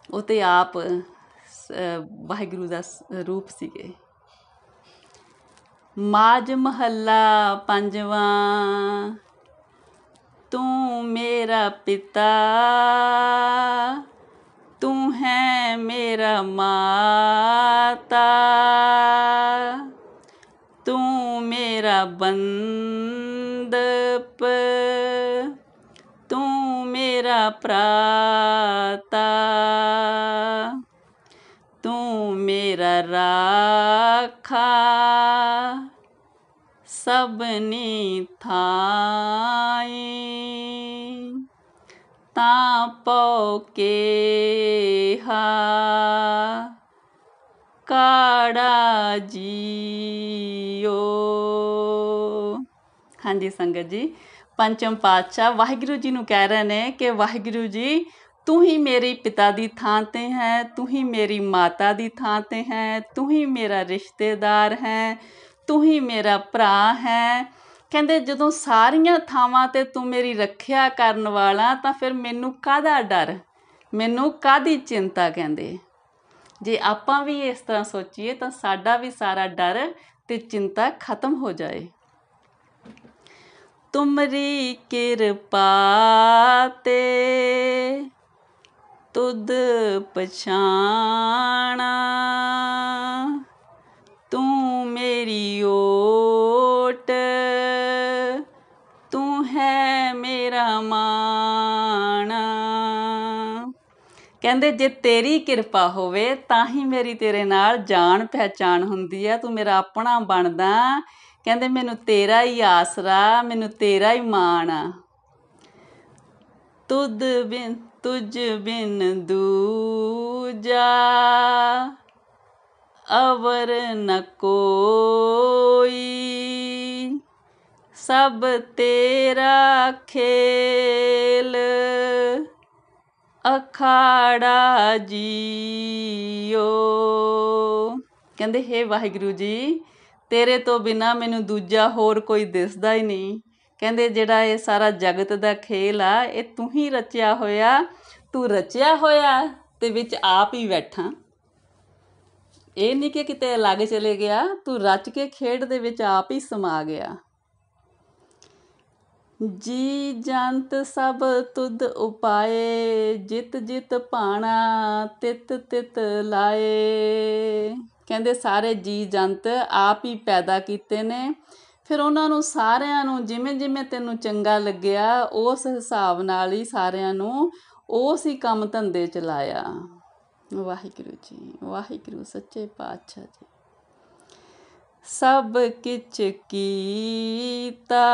ਉਹ ਤੇ ਆਪ ਵਾਹਿਗੁਰੂ ਦਾ ਰੂਪ ਸੀਗੇ। ਮਾਝ ਮਹੱਲਾ ਪੰਜਵਾਂ। ਤੂੰ ਮੇਰਾ ਪਿਤਾ, ਤੂੰ ਹੈ ਮੇਰਾ ਮਾਤਾ, ਤੂੰ ਮੇਰਾ ਬੰਦਪ, ਤੂੰ ਮੇਰਾ ਭਰਾਤਾ, ਤੂੰ ਮੇਰਾ ਰਾਖਾ सबनी थाई। तां पौ के हा काड़ा जीओ। हाँ जी संगत जी, पंचम पातशाह वाहिगुरू जी नूं कह रहे ने कि वाहिगुरू जी तू ही मेरी पिता दी थां ते है, तू ही मेरी माता दी थां ते है, तू ही मेरा रिश्तेदार है, तू ही मेरा भरा है। ਕਹਿੰਦੇ ਜਦੋਂ ਸਾਰੀਆਂ ਥਾਵਾਂ 'ਤੇ ਤੂੰ ਮੇਰੀ ਰੱਖਿਆ ਕਰਨ ਵਾਲਾ ਤਾਂ ਫਿਰ ਮੈਨੂੰ ਕਾਹਦਾ ਡਰ, ਮੈਨੂੰ ਕਾਹਦੀ ਚਿੰਤਾ। ਕਹਿੰਦੇ ਜੇ ਆਪਾਂ ਵੀ ਇਸ ਤਰ੍ਹਾਂ ਸੋਚੀਏ ਤਾਂ ਸਾਡਾ ਵੀ ਸਾਰਾ ਡਰ ਤੇ ਚਿੰਤਾ ਖਤਮ ਹੋ ਜਾਏ। ਤੁਮਰੀ ਕਿਰਪਾ ਤੇ ਤੁਧ ਪਛਾਣਾ, ਤੂੰ मेरी ओट, तू है मेरा माना। ਕਹਿੰਦੇ ਜੇ ਤੇਰੀ ਕਿਰਪਾ ਹੋਵੇ ਤਾਂ ਹੀ ਮੇਰੀ ਤੇਰੇ ਨਾਲ ਜਾਣ ਪਹਿਚਾਣ ਹੁੰਦੀ ਹੈ, ਤੂੰ ਮੇਰਾ ਆਪਣਾ ਬਣਦਾ। ਕਹਿੰਦੇ ਮੈਨੂੰ ਤੇਰਾ ਹੀ ਆਸਰਾ, ਮੈਨੂੰ ਤੇਰਾ ਹੀ ਮਾਣ ਆ। ਤੁਝ ਬਿਨ ਦੂਜਾ अवर न कोई, सब तेरा खेल अखाड़ा जीओ। ਕਹਿੰਦੇ ਹੇ ਵਾਹਿਗੁਰੂ ਜੀ ਤੇਰੇ ਤੋਂ ਬਿਨਾਂ ਮੈਨੂੰ ਦੂਜਾ ਹੋਰ ਕੋਈ ਦਿਸਦਾ ਹੀ ਨਹੀਂ। ਕਹਿੰਦੇ ਜਿਹੜਾ ਇਹ ਸਾਰਾ ਜਗਤ ਦਾ ਖੇਲ ਆ ਇਹ ਤੂੰ ਹੀ ਰਚਿਆ ਹੋਇਆ, ਤੂੰ ਰਚਿਆ ਹੋਇਆ ਤੇ ਵਿੱਚ ਆਪ ਹੀ ਬੈਠਾ। ਇਹ ਨਹੀਂ ਕਿ ਕਿਤੇ ਅਲੱਗ ਚਲੇ ਗਿਆ, ਤੂੰ ਰਚ ਕੇ ਖੇਡ ਦੇ ਵਿੱਚ ਆਪ ਹੀ ਸਮਾ ਗਿਆ। ਜੀ ਜੰਤ ਸਭ ਤੁਧ ਉਪਾਏ, ਜਿਤ ਜਿਤ ਭਾਣਾ ਤਿਤ ਤਿਤ ਲਾਏ। ਕਹਿੰਦੇ ਸਾਰੇ ਜੀ ਜੰਤ ਆਪ ਹੀ ਪੈਦਾ ਕੀਤੇ ਨੇ, ਫਿਰ ਉਹਨਾਂ ਨੂੰ ਸਾਰਿਆਂ ਨੂੰ ਜਿਵੇਂ ਜਿਵੇਂ ਤੈਨੂੰ ਚੰਗਾ ਲੱਗਿਆ ਉਸ ਹਿਸਾਬ ਨਾਲ ਹੀ ਸਾਰਿਆਂ ਨੂੰ ਉਸ ਹੀ ਕੰਮ ਧੰਦੇ 'ਚ ਲਾਇਆ। ਵਾਹਿਗੁਰੂ ਜੀ, ਵਾਹਿਗੁਰੂ ਸੱਚੇ ਪਾਤਸ਼ਾਹ ਜੀ। ਸਭ ਕਿਛ ਕੀਤਾ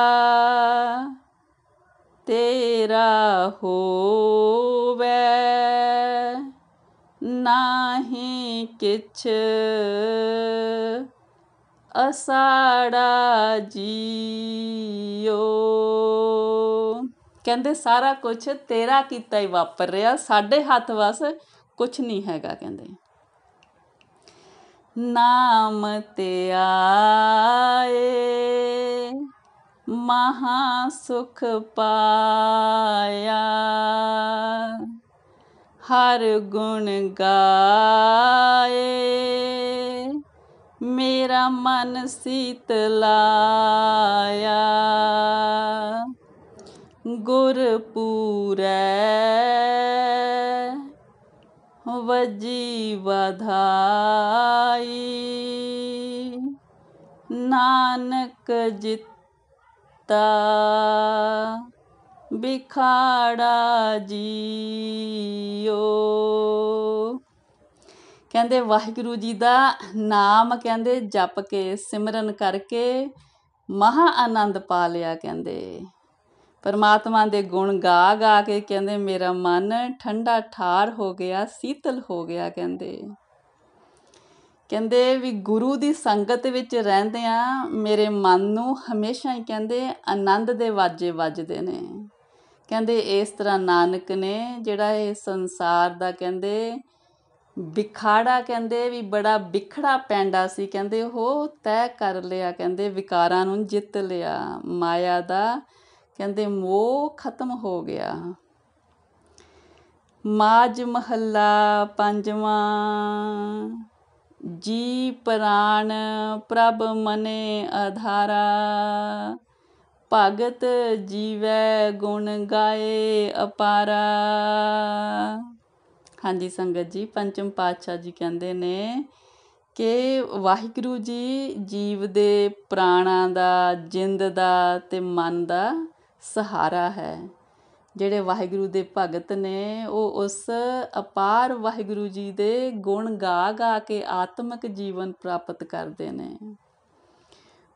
ਤੇਰਾ ਹੋਵੇ, ਨਾਹੀਂ ਕਿਛ ਅਸਾੜਾ ਜੀਓ। ਕਹਿੰਦੇ ਸਾਰਾ ਕੁਛ ਤੇਰਾ ਕੀਤਾ ਹੀ ਵਾਪਰ ਰਿਹਾ, ਸਾਡੇ ਹੱਥ ਵਸ ਕੁਛ ਨਹੀਂ ਹੈਗਾ। ਕਹਿੰਦੇ ਨਾਮ ਤੇ ਆਏ ਮਹਾ ਸੁਖ ਪਾਇਆ, ਹਰ ਗੁਣ ਗਾਏ ਮੇਰਾ ਮਨ ਸੀਤਲਾਇਆ। ਗੁਰਪੂਰੈ ਵਜੀ ਵਧਾਈ, ਨਾਨਕ ਜਿੱਤਾ ਬਿਖਾੜਾ ਜੀਓ। ਕਹਿੰਦੇ ਵਾਹਿਗੁਰੂ ਜੀ ਦਾ ਨਾਮ ਕਹਿੰਦੇ ਜਪ ਕੇ ਸਿਮਰਨ ਕਰਕੇ ਮਹਾ ਆਨੰਦ ਪਾ ਲਿਆ। ਕਹਿੰਦੇ ਪਰਮਾਤਮਾ ਦੇ ਗੁਣ ਗਾ ਗਾ ਕੇ ਕਹਿੰਦੇ ਮੇਰਾ ਮਨ ਠੰਡਾ ਠਾਰ ਹੋ ਗਿਆ, ਸੀਤਲ ਹੋ ਗਿਆ। ਕਹਿੰਦੇ ਕਹਿੰਦੇ ਵੀ ਗੁਰੂ ਦੀ ਸੰਗਤ ਵਿੱਚ ਰਹਿੰਦਿਆਂ ਮੇਰੇ ਮਨ ਨੂੰ ਹਮੇਸ਼ਾ ਹੀ ਕਹਿੰਦੇ ਆਨੰਦ ਦੇ ਵਾਜੇ ਵੱਜਦੇ ਨੇ। ਕਹਿੰਦੇ ਇਸ ਤਰ੍ਹਾਂ ਨਾਨਕ ਨੇ ਜਿਹੜਾ ਇਹ ਸੰਸਾਰ ਦਾ ਕਹਿੰਦੇ ਵਿਖਾੜਾ ਕਹਿੰਦੇ ਵੀ ਬੜਾ ਵਿਖੜਾ ਪੈਂਡਾ ਸੀ, ਕਹਿੰਦੇ ਉਹ ਤੈਅ ਕਰ ਲਿਆ, ਕਹਿੰਦੇ ਵਿਕਾਰਾਂ ਨੂੰ ਜਿੱਤ ਲਿਆ, ਮਾਇਆ ਦਾ ਕਹਿੰਦੇ ਮੋਹ ਖਤਮ ਹੋ ਗਿਆ। ਮਾਝ ਮਹੱਲਾ ਪੰਜਵਾਂ। ਜੀ ਪ੍ਰਾਣ ਪ੍ਰਭ ਮਨੇ ਆਧਾਰਾ, ਭਗਤ ਜੀਵੈ ਗੁਣ ਗਾਏ ਅਪਾਰਾ। ਹਾਂਜੀ ਸੰਗਤ ਜੀ, ਪੰਚਮ ਪਾਤਸ਼ਾਹ ਜੀ ਕਹਿੰਦੇ ਨੇ ਕਿ ਵਾਹਿਗੁਰੂ ਜੀ ਜੀਵ ਦੇ ਪ੍ਰਾਣਾਂ ਦਾ, ਜਿੰਦ ਦਾ ਅਤੇ ਮਨ ਦਾ ਸਹਾਰਾ ਹੈ। ਜਿਹੜੇ ਵਾਹਿਗੁਰੂ ਦੇ ਭਗਤ ਨੇ ਉਹ ਉਸ ਅਪਾਰ ਵਾਹਿਗੁਰੂ ਜੀ ਦੇ ਗੁਣ ਗਾ ਗਾ ਕੇ ਆਤਮਿਕ ਜੀਵਨ ਪ੍ਰਾਪਤ ਕਰਦੇ ਨੇ।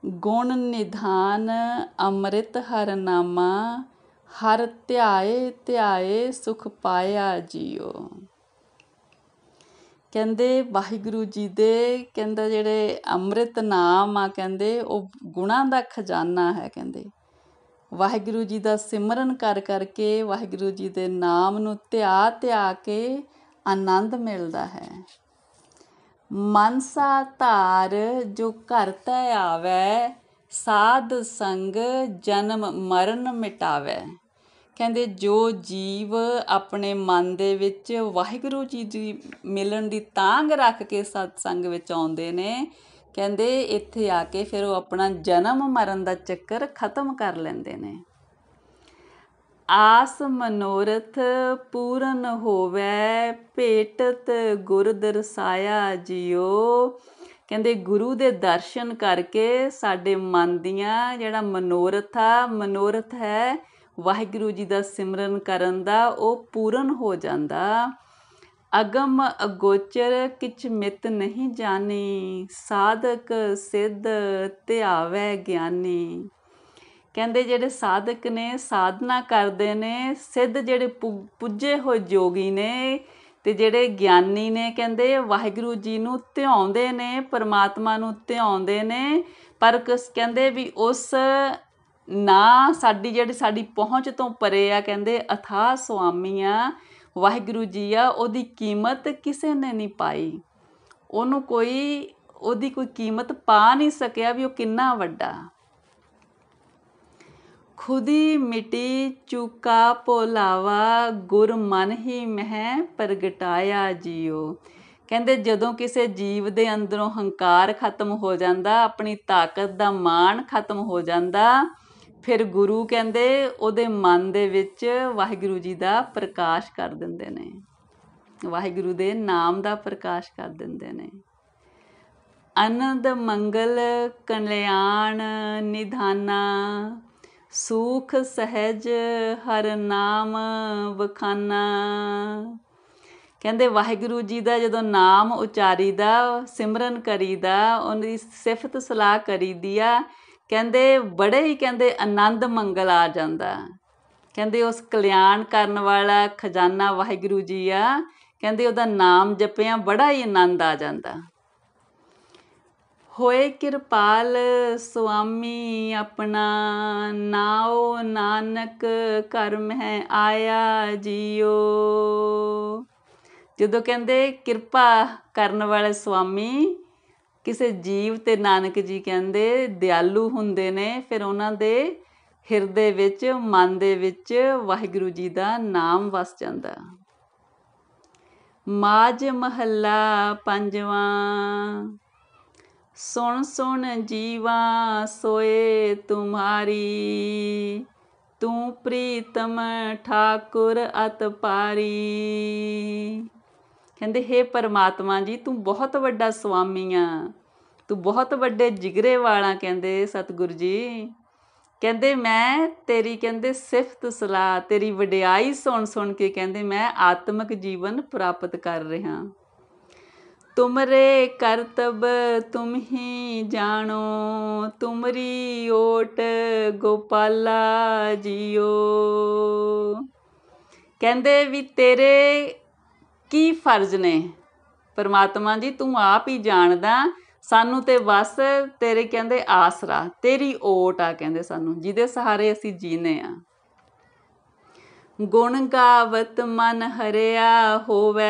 ਗੁਣ ਨਿਧਾਨ ਅੰਮ੍ਰਿਤ ਹਰ ਨਾਮਾ, ਹਰ ਧਿਆਏ ਧਿਆਏ ਸੁਖ ਪਾਇਆ ਜੀਓ। ਕਹਿੰਦੇ ਵਾਹਿਗੁਰੂ ਜੀ ਦੇ ਕਹਿੰਦੇ ਜਿਹੜੇ ਅੰਮ੍ਰਿਤ ਨਾਮ ਆ ਕਹਿੰਦੇ ਉਹ ਗੁਣਾਂ ਦਾ ਖਜ਼ਾਨਾ ਹੈ। ਕਹਿੰਦੇ ਵਾਹਿਗੁਰੂ ਜੀ ਦਾ ਸਿਮਰਨ ਕਰ ਕਰਕੇ, ਵਾਹਿਗੁਰੂ ਜੀ ਦੇ ਨਾਮ ਨੂੰ ਧਿਆ ਧਿਆ ਕੇ ਆਨੰਦ ਮਿਲਦਾ ਹੈ। ਮਨਸਾ ਧਾਰ ਜੋ ਘਰ ਤੈ ਆਵੈ, ਸਾਧ ਸੰਗ ਜਨਮ ਮਰਨ ਮਿਟਾਵੈ। ਕਹਿੰਦੇ ਜੋ ਜੀਵ ਆਪਣੇ ਮਨ ਦੇ ਵਿੱਚ ਵਾਹਿਗੁਰੂ ਜੀ ਦੀ ਮਿਲਣ ਦੀ ਤਾਂਘ ਰੱਖ ਕੇ ਸਤਸੰਗ ਵਿੱਚ ਆਉਂਦੇ ਨੇ, ਕਹਿੰਦੇ ਇੱਥੇ ਆ ਕੇ ਫਿਰ ਉਹ ਆਪਣਾ ਜਨਮ ਮਰਨ ਦਾ ਚੱਕਰ ਖਤਮ ਕਰ ਲੈਂਦੇ ਨੇ। ਆਸ ਮਨੋਰਥ ਪੂਰਨ ਹੋਵੈ, ਭੇਟਤ ਗੁਰ ਦਰਸਾਇਆ ਜੀਓ। ਕਹਿੰਦੇ ਗੁਰੂ ਦੇ ਦਰਸ਼ਨ ਕਰਕੇ ਸਾਡੇ ਮਨ ਦੀਆਂ ਜਿਹੜਾ ਮਨੋਰਥ ਹੈ ਵਾਹਿਗੁਰੂ ਜੀ ਦਾ ਸਿਮਰਨ ਕਰਨ ਦਾ, ਉਹ ਪੂਰਨ ਹੋ ਜਾਂਦਾ। ਅਗਮ ਅਗੋਚਰ ਕਿਛ ਮਿਤ ਨਹੀਂ ਜਾਣੀ, ਸਾਧਕ ਸਿੱਧ ਧਿਆਵੈ ਗਿਆਨੀ। ਕਹਿੰਦੇ ਜਿਹੜੇ ਸਾਧਕ ਨੇ, ਸਾਧਨਾ ਕਰਦੇ ਨੇ, ਸਿੱਧ ਜਿਹੜੇ ਪੁੱਜੇ ਹੋਏ ਜੋਗੀ ਨੇ ਅਤੇ ਜਿਹੜੇ ਗਿਆਨੀ ਨੇ, ਕਹਿੰਦੇ ਵਾਹਿਗੁਰੂ ਜੀ ਨੂੰ ਧਿਆਉਂਦੇ ਨੇ, ਪਰਮਾਤਮਾ ਨੂੰ ਧਿਆਉਂਦੇ ਨੇ, ਪਰ ਕਹਿੰਦੇ ਵੀ ਉਸ ਨਾ ਸਾਡੀ ਪਹੁੰਚ ਤੋਂ ਪਰੇ ਆ। ਕਹਿੰਦੇ ਅਥਾਹ ਸੁਆਮੀ ਆ ਵਾਹਿਗੁਰੂ ਜੀ ਆ, ਉਹਦੀ ਕੀਮਤ ਕਿਸੇ ਨੇ ਨਹੀਂ ਪਾਈ। ਉਹਦੀ ਕੋਈ ਕੀਮਤ ਪਾ ਨਹੀਂ ਸਕਿਆ ਵੀ ਉਹ ਕਿੰਨਾ ਵੱਡਾ। ਖੁਦੀ ਮਿਟੀ ਚੂਕਾ ਭੁਲਾਵਾ, ਗੁਰ ਮਨ ਹੀ ਮਹਿ ਪ੍ਰਗਟਾਇਆ ਜੀਓ। ਕਹਿੰਦੇ ਜਦੋਂ ਕਿਸੇ ਜੀਵ ਦੇ ਅੰਦਰੋਂ ਹੰਕਾਰ ਖਤਮ ਹੋ ਜਾਂਦਾ, ਆਪਣੀ ਤਾਕਤ ਦਾ ਮਾਣ ਖਤਮ ਹੋ ਜਾਂਦਾ, ਫਿਰ ਗੁਰੂ ਕਹਿੰਦੇ ਉਹਦੇ ਮਨ ਦੇ ਵਿੱਚ ਵਾਹਿਗੁਰੂ ਜੀ ਦਾ ਪ੍ਰਕਾਸ਼ ਕਰ ਦਿੰਦੇ ਨੇ, ਵਾਹਿਗੁਰੂ ਦੇ ਨਾਮ ਦਾ ਪ੍ਰਕਾਸ਼ ਕਰ ਦਿੰਦੇ ਨੇ। ਆਨੰਦ ਮੰਗਲ ਕਲਿਆਣ ਨਿਧਾਨਾ, ਸੂਖ ਸਹਿਜ ਹਰ ਨਾਮ ਵਖਾਨਾ। ਕਹਿੰਦੇ ਵਾਹਿਗੁਰੂ ਜੀ ਦਾ ਜਦੋਂ ਨਾਮ ਉਚਾਰੀਦਾ, ਸਿਮਰਨ ਕਰੀਦਾ, ਉਹਦੀ ਸਿਫਤ ਸਲਾਹ ਕਰੀਦੀ ਆ, ਕਹਿੰਦੇ ਬੜੇ ਹੀ ਕਹਿੰਦੇ ਆਨੰਦ ਮੰਗਲ ਆ ਜਾਂਦਾ। ਕਹਿੰਦੇ ਉਸ ਕਲਿਆਣ ਕਰਨ ਵਾਲਾ ਖਜ਼ਾਨਾ ਵਾਹਿਗੁਰੂ ਜੀ ਆ, ਕਹਿੰਦੇ ਉਹਦਾ ਨਾਮ ਜਪਿਆਂ ਬੜਾ ਹੀ ਆਨੰਦ ਆ ਜਾਂਦਾ। ਹੋਏ ਕਿਰਪਾਲ ਸੁਆਮੀ ਆਪਣਾ, ਨਾਉ ਨਾਨਕ ਘਰ ਮਹਿ ਆਇਆ ਜੀਓ। ਜਦੋਂ ਕਹਿੰਦੇ ਕਿਰਪਾ ਕਰਨ ਵਾਲੇ ਸੁਆਮੀ ਕਿਸੇ ਜੀਵ 'ਤੇ ਨਾਨਕ ਜੀ ਕਹਿੰਦੇ ਦਿਆਲੂ ਹੁੰਦੇ ਨੇ, ਫਿਰ ਉਹਨਾਂ ਦੇ ਹਿਰਦੇ ਵਿੱਚ, ਮਨ ਦੇ ਵਿੱਚ ਵਾਹਿਗੁਰੂ ਜੀ ਦਾ ਨਾਮ ਵਸ ਜਾਂਦਾ। ਮਾਝ ਮਹੱਲਾ ਪੰਜਵਾਂ। ਸੁਣ ਸੁਣ ਜੀਵਾ ਸੋਏ ਤੁਮਾਰੀ, ਤੂੰ ਪ੍ਰੀਤਮ ਠਾਕੁਰ ਅਤ ਪਾਰੀ। ਕਹਿੰਦੇ ਹੇ ਪਰਮਾਤਮਾ ਜੀ, ਤੂੰ ਬਹੁਤ ਵੱਡਾ ਸੁਆਮੀ ਆ, ਤੂੰ ਬਹੁਤ ਵੱਡੇ ਜਿਗਰੇ ਵਾਲਾ। ਕਹਿੰਦੇ ਸਤਿਗੁਰੂ ਜੀ, ਕਹਿੰਦੇ ਮੈਂ ਤੇਰੀ ਕਹਿੰਦੇ ਸਿਫਤ ਸਲਾਹ, ਤੇਰੀ ਵਡਿਆਈ ਸੁਣ ਸੁਣ ਕੇ ਕਹਿੰਦੇ ਮੈਂ ਆਤਮਿਕ ਜੀਵਨ ਪ੍ਰਾਪਤ ਕਰ ਰਿਹਾ। ਤੁਮਰੇ ਕਰਤਬ ਤੁਮ ਹੀ ਜਾਣੋ, ਤੁਮਰੀ ਓਟ ਗੋਪਾਲਾ ਜੀਓ। ਕਹਿੰਦੇ ਵੀ ਤੇਰੇ ਕੀ ਫਰਜ਼ ਨੇ, परमात्मा जी तू आप ही जानदा, सानू ते बस तेरे कहंदे आसरा, तेरी ओट आ कहंदे सानू, जिहदे सहारे असीं जीने आ। गुण गावत मन हरिया होवै,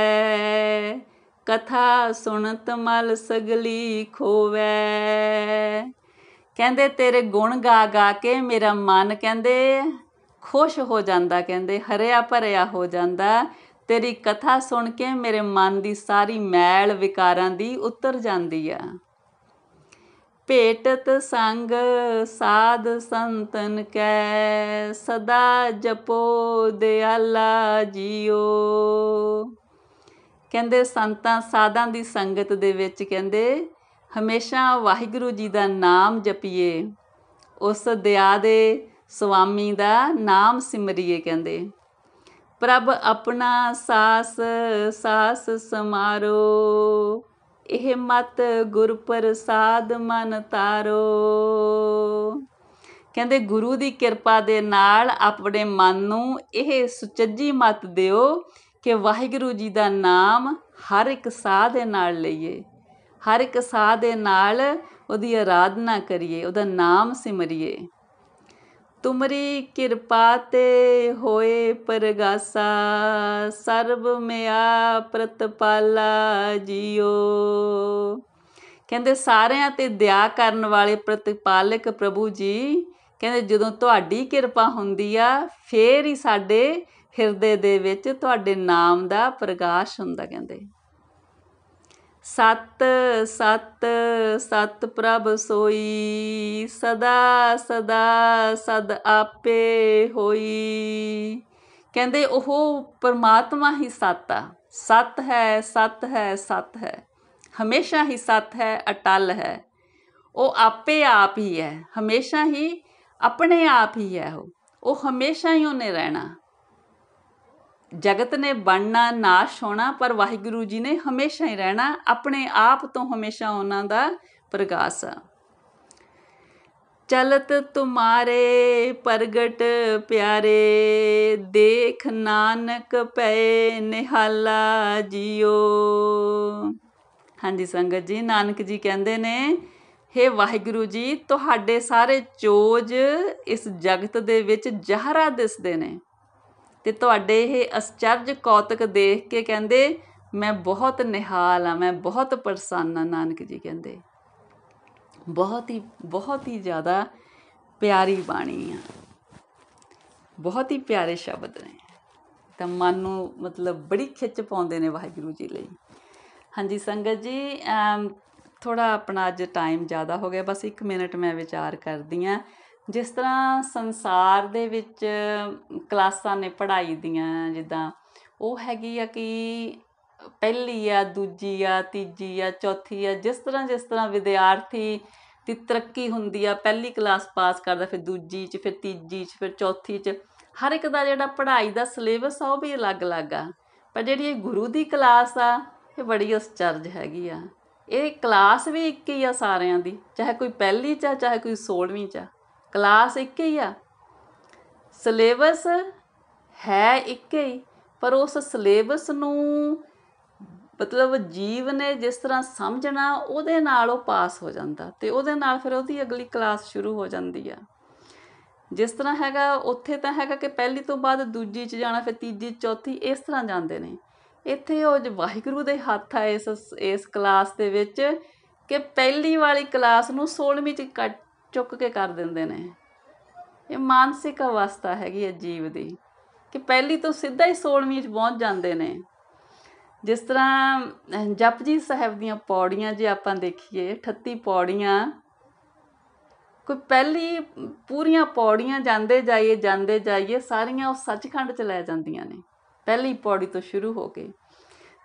कथा सुनत मल सगली खोवै। कहंदे तेरे गुण गा गा के मेरा मन कहंदे खुश हो जांदा, कहंदे हरिया भरिया हो जांदा। तेरी कथा सुन के मेरे मन दी सारी मैल विकारां दी उतर जांदी आ। भेटत संग साध संतन कै, सदा जपो दयाला जियो। कहंदे संतां साधां दी संगत दे विच कहंदे हमेशा वाहिगुरू जी दा नाम जपीए, उस दया दे स्वामी दा नाम सिमरिए। कहंदे प्रभ अपना सास सास समारो, ਇਹ ਮਤ ਗੁਰ ਪ੍ਰਸਾਦ ਮਨ ਤਾਰੋ। ਕਹਿੰਦੇ ਗੁਰੂ ਦੀ ਕਿਰਪਾ ਦੇ ਨਾਲ ਆਪਣੇ ਮਨ ਨੂੰ ਇਹ ਸੁਚੱਜੀ ਮਤ ਦਿਓ ਕਿ ਵਾਹਿਗੁਰੂ ਜੀ ਦਾ ਨਾਮ ਹਰ ਇੱਕ ਸਾਹ ਦੇ ਨਾਲ ਲਈਏ, ਹਰ ਇੱਕ ਸਾਹ ਦੇ ਨਾਲ ਉਹਦੀ ਆਰਾਧਨਾ ਕਰੀਏ, ਉਹਦਾ ਨਾਮ ਸਿਮਰੀਏ। ਤੁਮਰੀ ਕਿਰਪਾ ਤੇ ਹੋਏ ਪ੍ਰਗਾਸਾ, ਸਰਬ ਮਿਆ ਪ੍ਰਤਪਾਲਾ ਜੀਓ। ਕਹਿੰਦੇ ਸਾਰਿਆਂ ਤੇ ਦਇਆ ਕਰਨ ਵਾਲੇ ਪ੍ਰਤਿਪਾਲਕ ਪ੍ਰਭੂ ਜੀ, ਕਹਿੰਦੇ ਜਦੋਂ ਤੁਹਾਡੀ ਕਿਰਪਾ ਹੁੰਦੀ ਆ ਫੇਰ ਹੀ ਸਾਡੇ ਹਿਰਦੇ ਦੇ ਵਿੱਚ ਤੁਹਾਡੇ ਨਾਮ ਦਾ ਪ੍ਰਕਾਸ਼ ਹੁੰਦਾ। ਕਹਿੰਦੇ ਸਤ ਸਤ ਸਤ ਪ੍ਰਭ ਸੋਈ, ਸਦਾ ਸਦਾ ਸਦ ਆਪੇ ਹੋਈ। ਕਹਿੰਦੇ ਉਹ ਪਰਮਾਤਮਾ ਹੀ ਸੱਤ ਆ, ਸੱਤ ਹੈ ਸੱਤ ਹੈ ਸੱਤ ਹੈ, ਹਮੇਸ਼ਾ ਹੀ ਸੱਤ ਹੈ, ਅਟਲ ਹੈ। ਉਹ ਆਪੇ ਆਪ ਹੀ ਹੈ, ਹਮੇਸ਼ਾ ਹੀ ਆਪਣੇ ਆਪ ਹੀ ਹੈ। ਉਹ ਹਮੇਸ਼ਾ ਹੀ ਉਹਨੇ ਰਹਿਣਾ। ਜਗਤ ਨੇ ਬਣਨਾ ਨਾਸ਼ ਹੋਣਾ, ਪਰ ਵਾਹਿਗੁਰੂ ਜੀ ਨੇ ਹਮੇਸ਼ਾ ਹੀ ਰਹਿਣਾ, ਆਪਣੇ ਆਪ ਤੋਂ ਹਮੇਸ਼ਾ ਉਹਨਾਂ ਦਾ ਪ੍ਰਗਾਸ ਆ। ਚਲਤ ਤੁਮਾਰੇ ਪ੍ਰਗਟ ਪਿਆਰੇ, ਦੇਖ ਨਾਨਕ ਪਏ ਨਿਹਾਲਾ ਜੀਓ। ਹਾਂਜੀ ਸੰਗਤ ਜੀ, ਨਾਨਕ ਜੀ ਕਹਿੰਦੇ ਨੇ ਹੇ ਵਾਹਿਗੁਰੂ ਜੀ, ਤੁਹਾਡੇ ਸਾਰੇ ਚੋਜ ਇਸ ਜਗਤ ਦੇ ਵਿੱਚ ਜ਼ਹਰਾ ਦਿਸਦੇ ਨੇ, ਤੇ ਤੁਹਾਡੇ ਇਹ ਅਸਚਰਜ ਕੌਤਕ ਦੇਖ ਕੇ ਕਹਿੰਦੇ ਮੈਂ ਬਹੁਤ ਨਿਹਾਲ ਹਾਂ, ਮੈਂ ਬਹੁਤ ਪ੍ਰਸੰਨ ਹਾਂ। ਨਾਨਕ ਜੀ ਕਹਿੰਦੇ ਬਹੁਤ ਹੀ ਜ਼ਿਆਦਾ ਪਿਆਰੀ ਬਾਣੀ ਆ, ਬਹੁਤ ਹੀ ਪਿਆਰੇ ਸ਼ਬਦ ਨੇ, ਤਾਂ ਮਨ ਨੂੰ ਮਤਲਬ ਬੜੀ ਖਿੱਚ ਪਾਉਂਦੇ ਨੇ ਵਾਹਿਗੁਰੂ ਜੀ ਲਈ। ਹਾਂਜੀ ਸੰਗਤ ਜੀ, ਥੋੜ੍ਹਾ ਆਪਣਾ ਅੱਜ ਟਾਈਮ ਜ਼ਿਆਦਾ ਹੋ ਗਿਆ, ਬਸ 1 ਮਿੰਟ ਮੈਂ ਵਿਚਾਰ ਕਰਦੀ ਹਾਂ। ਜਿਸ ਤਰ੍ਹਾਂ ਸੰਸਾਰ ਦੇ ਵਿੱਚ ਕਲਾਸਾਂ ਨੇ ਪੜ੍ਹਾਈ ਦੀਆਂ, ਜਿੱਦਾਂ ਉਹ ਹੈਗੀ ਆ ਕਿ ਪਹਿਲੀ ਆ, ਦੂਜੀ ਆ, ਤੀਜੀ ਆ, ਚੌਥੀ ਆ। ਜਿਸ ਤਰ੍ਹਾਂ ਵਿਦਿਆਰਥੀ ਦੀ ਤਰੱਕੀ ਹੁੰਦੀ ਆ, ਪਹਿਲੀ ਕਲਾਸ ਪਾਸ ਕਰਦਾ, ਫਿਰ ਦੂਜੀ 'ਚ, ਫਿਰ ਤੀਜੀ 'ਚ, ਫਿਰ ਚੌਥੀ 'ਚ, ਹਰ ਇੱਕ ਦਾ ਜਿਹੜਾ ਪੜ੍ਹਾਈ ਦਾ ਸਿਲੇਬਸ ਆ ਉਹ ਵੀ ਅਲੱਗ ਅਲੱਗ ਆ। ਪਰ ਜਿਹੜੀ ਇਹ ਗੁਰੂ ਦੀ ਕਲਾਸ ਆ ਇਹ ਬੜੀ ਅਸਚਰਜ ਹੈਗੀ ਆ। ਇਹ ਕਲਾਸ ਵੀ ਇੱਕ ਹੀ ਆ ਸਾਰਿਆਂ ਦੀ, ਚਾਹੇ ਕੋਈ ਪਹਿਲੀ 'ਚ ਆ, ਚਾਹੇ ਕੋਈ 16ਵੀਂ 'ਚ ਆ, ਕਲਾਸ ਇੱਕ ਹੀ ਆ, ਸਿਲੇਬਸ ਹੈ ਇੱਕ ਹੀ। ਪਰ ਉਸ ਸਿਲੇਬਸ ਨੂੰ ਮਤਲਬ ਜੀਵ ਨੇ ਜਿਸ ਤਰ੍ਹਾਂ ਸਮਝਣਾ, ਉਹਦੇ ਨਾਲ ਉਹ ਪਾਸ ਹੋ ਜਾਂਦਾ, ਅਤੇ ਉਹਦੇ ਨਾਲ ਫਿਰ ਉਹਦੀ ਅਗਲੀ ਕਲਾਸ ਸ਼ੁਰੂ ਹੋ ਜਾਂਦੀ ਆ। ਜਿਸ ਤਰ੍ਹਾਂ ਹੈਗਾ ਉੱਥੇ ਤਾਂ ਹੈਗਾ ਕਿ ਪਹਿਲੀ ਤੋਂ ਬਾਅਦ ਦੂਜੀ 'ਚ ਜਾਣਾ, ਫਿਰ ਤੀਜੀ, ਚੌਥੀ, ਇਸ ਤਰ੍ਹਾਂ ਜਾਂਦੇ ਨੇ। ਇੱਥੇ ਉਹ ਵਾਹਿਗੁਰੂ ਦੇ ਹੱਥ ਆ ਇਸ ਕਲਾਸ ਦੇ ਵਿੱਚ ਕਿ ਪਹਿਲੀ ਵਾਲੀ ਕਲਾਸ ਨੂੰ 16ਵੀਂ 'ਚ ਚੁੱਕ ਕੇ ਕਰ ਦਿੰਦੇ ਨੇ। ਇਹ ਮਾਨਸਿਕ ਅਵਸਥਾ ਹੈਗੀ ਹੈ ਜੀਵ ਦੀ, ਕਿ ਪਹਿਲੀ ਤੋਂ ਸਿੱਧਾ ਹੀ 16ਵੀਂ 'ਚ ਪਹੁੰਚ ਜਾਂਦੇ ਨੇ। ਜਿਸ ਤਰ੍ਹਾਂ ਜਪਜੀ ਸਾਹਿਬ ਦੀਆਂ ਪੌੜੀਆਂ ਜੇ ਆਪਾਂ ਦੇਖੀਏ, 38 ਪੌੜੀਆਂ, ਕੋਈ ਪਹਿਲੀ ਪੂਰੀਆਂ ਪੌੜੀਆਂ ਜਾਂਦੇ ਜਾਈਏ ਸਾਰੀਆਂ ਉਹ ਸੱਚਖੰਡ 'ਚ ਲੈ ਜਾਂਦੀਆਂ ਨੇ, ਪਹਿਲੀ ਪੌੜੀ ਤੋਂ ਸ਼ੁਰੂ ਹੋ ਕੇ।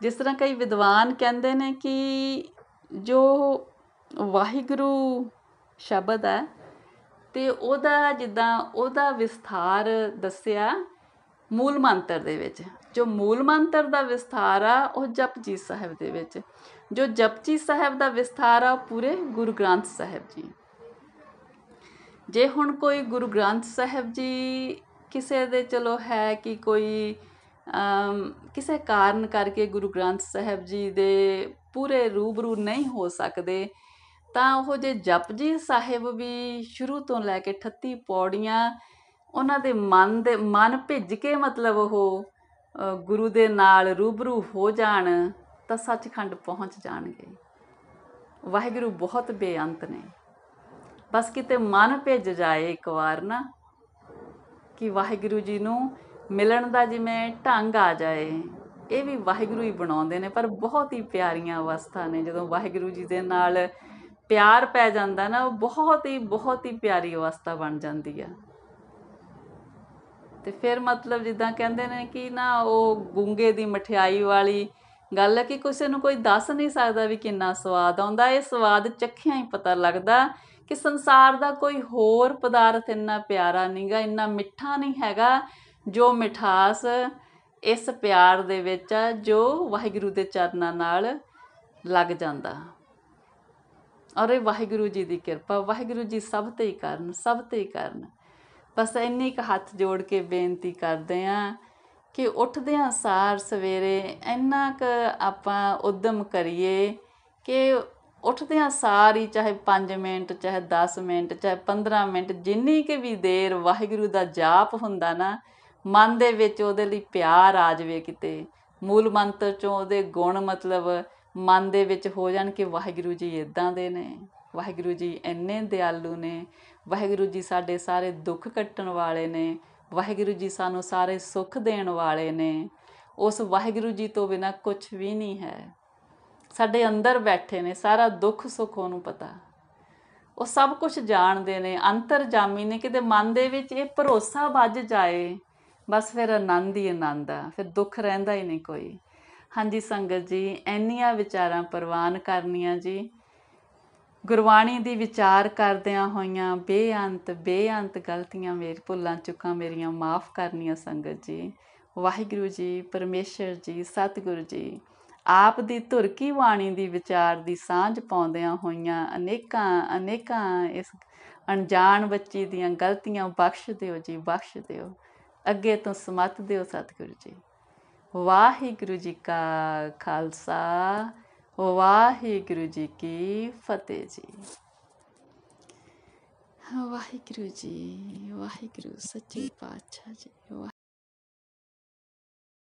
ਜਿਸ ਤਰ੍ਹਾਂ ਕਈ ਵਿਦਵਾਨ ਕਹਿੰਦੇ ਨੇ ਕਿ ਜੋ ਵਾਹਿਗੁਰੂ ਸ਼ਬਦ ਹੈ ਅਤੇ ਉਹਦਾ ਜਿੱਦਾਂ ਉਹਦਾ ਵਿਸਥਾਰ ਦੱਸਿਆ ਮੂਲ ਮੰਤਰ ਦੇ ਵਿੱਚ, ਜੋ ਮੂਲ ਮੰਤਰ ਦਾ ਵਿਸਥਾਰ ਆ ਉਹ ਜਪਜੀ ਸਾਹਿਬ ਦੇ ਵਿੱਚ, ਜੋ ਜਪਜੀ ਸਾਹਿਬ ਦਾ ਵਿਸਥਾਰ ਆ ਪੂਰੇ ਗੁਰੂ ਗ੍ਰੰਥ ਸਾਹਿਬ ਜੀ। ਜੇ ਹੁਣ ਕੋਈ ਗੁਰੂ ਗ੍ਰੰਥ ਸਾਹਿਬ ਜੀ ਕਿਸੇ ਦੇ ਚਲੋ ਹੈ ਕਿ ਕੋਈ ਕਿਸੇ ਕਾਰਨ ਕਰਕੇ ਗੁਰੂ ਗ੍ਰੰਥ ਸਾਹਿਬ ਜੀ ਦੇ ਪੂਰੇ ਰੂਬਰੂ ਨਹੀਂ ਹੋ ਸਕਦੇ, ਤਾਂ ਉਹ ਜੇ ਜਪਜੀ ਸਾਹਿਬ ਵੀ ਸ਼ੁਰੂ ਤੋਂ ਲੈ ਕੇ 38 ਪੌੜੀਆਂ ਉਹਨਾਂ ਦੇ ਮਨ ਭਿੱਜ ਕੇ ਮਤਲਬ ਉਹ ਗੁਰੂ ਦੇ ਨਾਲ ਰੂਬਰੂ ਹੋ ਜਾਣ ਤਾਂ ਸੱਚਖੰਡ ਪਹੁੰਚ ਜਾਣਗੇ। ਵਾਹਿਗੁਰੂ ਬਹੁਤ ਬੇਅੰਤ ਨੇ, ਬਸ ਕਿਤੇ ਮਨ ਭਿੱਜ ਜਾਏ ਇੱਕ ਵਾਰ ਨਾ, ਕਿ ਵਾਹਿਗੁਰੂ ਜੀ ਨੂੰ ਮਿਲਣ ਦਾ ਜਿਵੇਂ ਢੰਗ ਆ ਜਾਏ। ਇਹ ਵੀ ਵਾਹਿਗੁਰੂ ਹੀ ਬਣਾਉਂਦੇ ਨੇ, ਪਰ ਬਹੁਤ ਹੀ ਪਿਆਰੀਆਂ ਅਵਸਥਾ ਨੇ। ਜਦੋਂ ਵਾਹਿਗੁਰੂ ਜੀ ਦੇ ਨਾਲ ਪਿਆਰ ਪੈ ਜਾਂਦਾ ਨਾ, ਉਹ ਬਹੁਤ ਹੀ ਪਿਆਰੀ ਅਵਸਥਾ ਬਣ ਜਾਂਦੀ ਆ। ਤੇ ਫਿਰ ਮਤਲਬ ਜਿੱਦਾਂ ਕਹਿੰਦੇ ਨੇ ਕਿ ਨਾ ਉਹ ਗੂੰਗੇ ਦੀ ਮਠਿਆਈ ਵਾਲੀ ਗੱਲ ਹੈ ਕਿ ਕਿਸੇ ਨੂੰ ਕੋਈ ਦੱਸ ਨਹੀਂ ਸਕਦਾ ਵੀ ਕਿੰਨਾ ਸਵਾਦ ਆਉਂਦਾ। ਇਹ ਸਵਾਦ ਚੱਖਿਆਂ ਹੀ ਪਤਾ ਲੱਗਦਾ ਕਿ ਸੰਸਾਰ ਦਾ ਕੋਈ ਹੋਰ ਪਦਾਰਥ ਇੰਨਾ ਪਿਆਰਾ ਨਹੀਂਗਾ, ਇੰਨਾ ਮਿੱਠਾ ਨਹੀਂ ਹੈਗਾ ਜੋ ਮਿਠਾਸ ਇਸ ਪਿਆਰ ਦੇ ਵਿੱਚ ਆ ਜੋ ਵਾਹਿਗੁਰੂ ਦੇ ਚਰਨਾਂ ਨਾਲ ਲੱਗ ਜਾਂਦਾ। ਔਰ ਇਹ ਵਾਹਿਗੁਰੂ ਜੀ ਦੀ ਕਿਰਪਾ, ਵਾਹਿਗੁਰੂ ਜੀ ਸਭ ਤੇ ਹੀ ਕਰਨ, ਸਭ ਤੇ ਹੀ ਕਰਨ। ਬਸ ਇੰਨੀ ਕੁ ਹੱਥ ਜੋੜ ਕੇ ਬੇਨਤੀ ਕਰਦੇ ਹਾਂ ਕਿ ਉੱਠਦਿਆਂ ਸਾਰ ਸਵੇਰੇ ਇੰਨਾ ਕੁ ਆਪਾਂ ਉਦਮ ਕਰੀਏ ਕਿ ਉੱਠਦਿਆਂ ਸਾਰ ਹੀ ਚਾਹੇ 5 ਮਿੰਟ, ਚਾਹੇ 10 ਮਿੰਟ, ਚਾਹੇ 15 ਮਿੰਟ, ਜਿੰਨੀ ਕੁ ਵੀ ਦੇਰ ਵਾਹਿਗੁਰੂ ਦਾ ਜਾਪ ਹੁੰਦਾ ਨਾ, ਮਨ ਦੇ ਵਿੱਚ ਉਹਦੇ ਲਈ ਪਿਆਰ ਆ ਜਾਵੇ। ਕਿਤੇ ਮੂਲ ਮੰਤਰ 'ਚੋਂ ਉਹਦੇ ਗੁਣ ਮਤਲਬ ਮਨ ਦੇ ਵਿੱਚ ਹੋ ਜਾਣ ਕਿ ਵਾਹਿਗੁਰੂ ਜੀ ਇੱਦਾਂ ਦੇ ਨੇ, ਵਾਹਿਗੁਰੂ ਜੀ ਇੰਨੇ ਦਿਆਲੂ ਨੇ, ਵਾਹਿਗੁਰੂ ਜੀ ਸਾਡੇ ਸਾਰੇ ਦੁੱਖ ਕੱਟਣ ਵਾਲੇ ਨੇ, ਵਾਹਿਗੁਰੂ ਜੀ ਸਾਨੂੰ ਸਾਰੇ ਸੁੱਖ ਦੇਣ ਵਾਲੇ ਨੇ। ਉਸ ਵਾਹਿਗੁਰੂ ਜੀ ਤੋਂ ਬਿਨਾਂ ਕੁਛ ਵੀ ਨਹੀਂ ਹੈ। ਸਾਡੇ ਅੰਦਰ ਬੈਠੇ ਨੇ, ਸਾਰਾ ਦੁੱਖ ਸੁੱਖ ਉਹਨੂੰ ਪਤਾ, ਉਹ ਸਭ ਕੁਝ ਜਾਣਦੇ ਨੇ, ਅੰਤਰਜਾਮੀ ਨੇ। ਕਿਤੇ ਮਨ ਦੇ ਵਿੱਚ ਇਹ ਭਰੋਸਾ ਵੱਜ ਜਾਏ, ਬਸ ਫਿਰ ਆਨੰਦ ਹੀ ਆਨੰਦ ਆ, ਫਿਰ ਦੁੱਖ ਰਹਿੰਦਾ ਹੀ ਨਹੀਂ ਕੋਈ। ਹਾਂਜੀ ਸੰਗਤ ਜੀ, ਇੰਨੀਆਂ ਵਿਚਾਰਾਂ ਪ੍ਰਵਾਨ ਕਰਨੀਆਂ ਜੀ। ਗੁਰਬਾਣੀ ਦੀ ਵਿਚਾਰ ਕਰਦਿਆਂ ਹੋਈਆਂ ਬੇਅੰਤ ਗਲਤੀਆਂ ਭੁੱਲਾਂ ਚੁੱਕਾਂ ਮੇਰੀਆਂ ਮਾफ़ ਕਰਨੀਆਂ ਸੰਗਤ ਜੀ। ਵਾਹਿਗੁਰੂ ਜੀ, ਪਰਮੇਸ਼ਰ ਜੀ, ਸਤਿਗੁਰੂ ਜੀ, ਆਪ ਦੀ ਧੁਰ ਕੀ ਬਾਣੀ ਦੀ ਵਿਚਾਰ ਦੀ ਸਾਂਝ ਪਾਉਂਦਿਆਂ ਹੋਈਆਂ ਅਨੇਕਾਂ ਇਸ ਅਣਜਾਣ ਬੱਚੀ ਦੀਆਂ ਗਲਤੀਆਂ ਬਖਸ਼ ਦਿਓ ਜੀ, ਬਖਸ਼ ਦਿਓ। ਅੱਗੇ ਤੋਂ ਸਮਤ ਦਿਓ ਸਤਿਗੁਰੂ ਜੀ। ਵਾਹਿਗੁਰੂ ਜੀ ਕਾ ਖਾਲਸਾ, ਵਾਹਿਗੁਰੂ ਜੀ ਕੀ ਫਤਿਹ ਜੀ। ਵਾਹਿਗੁਰੂ ਜੀ, ਵਾਹਿਗੁਰੂ ਸੱਚੇ ਪਾਤਸ਼ਾਹ ਜੀ।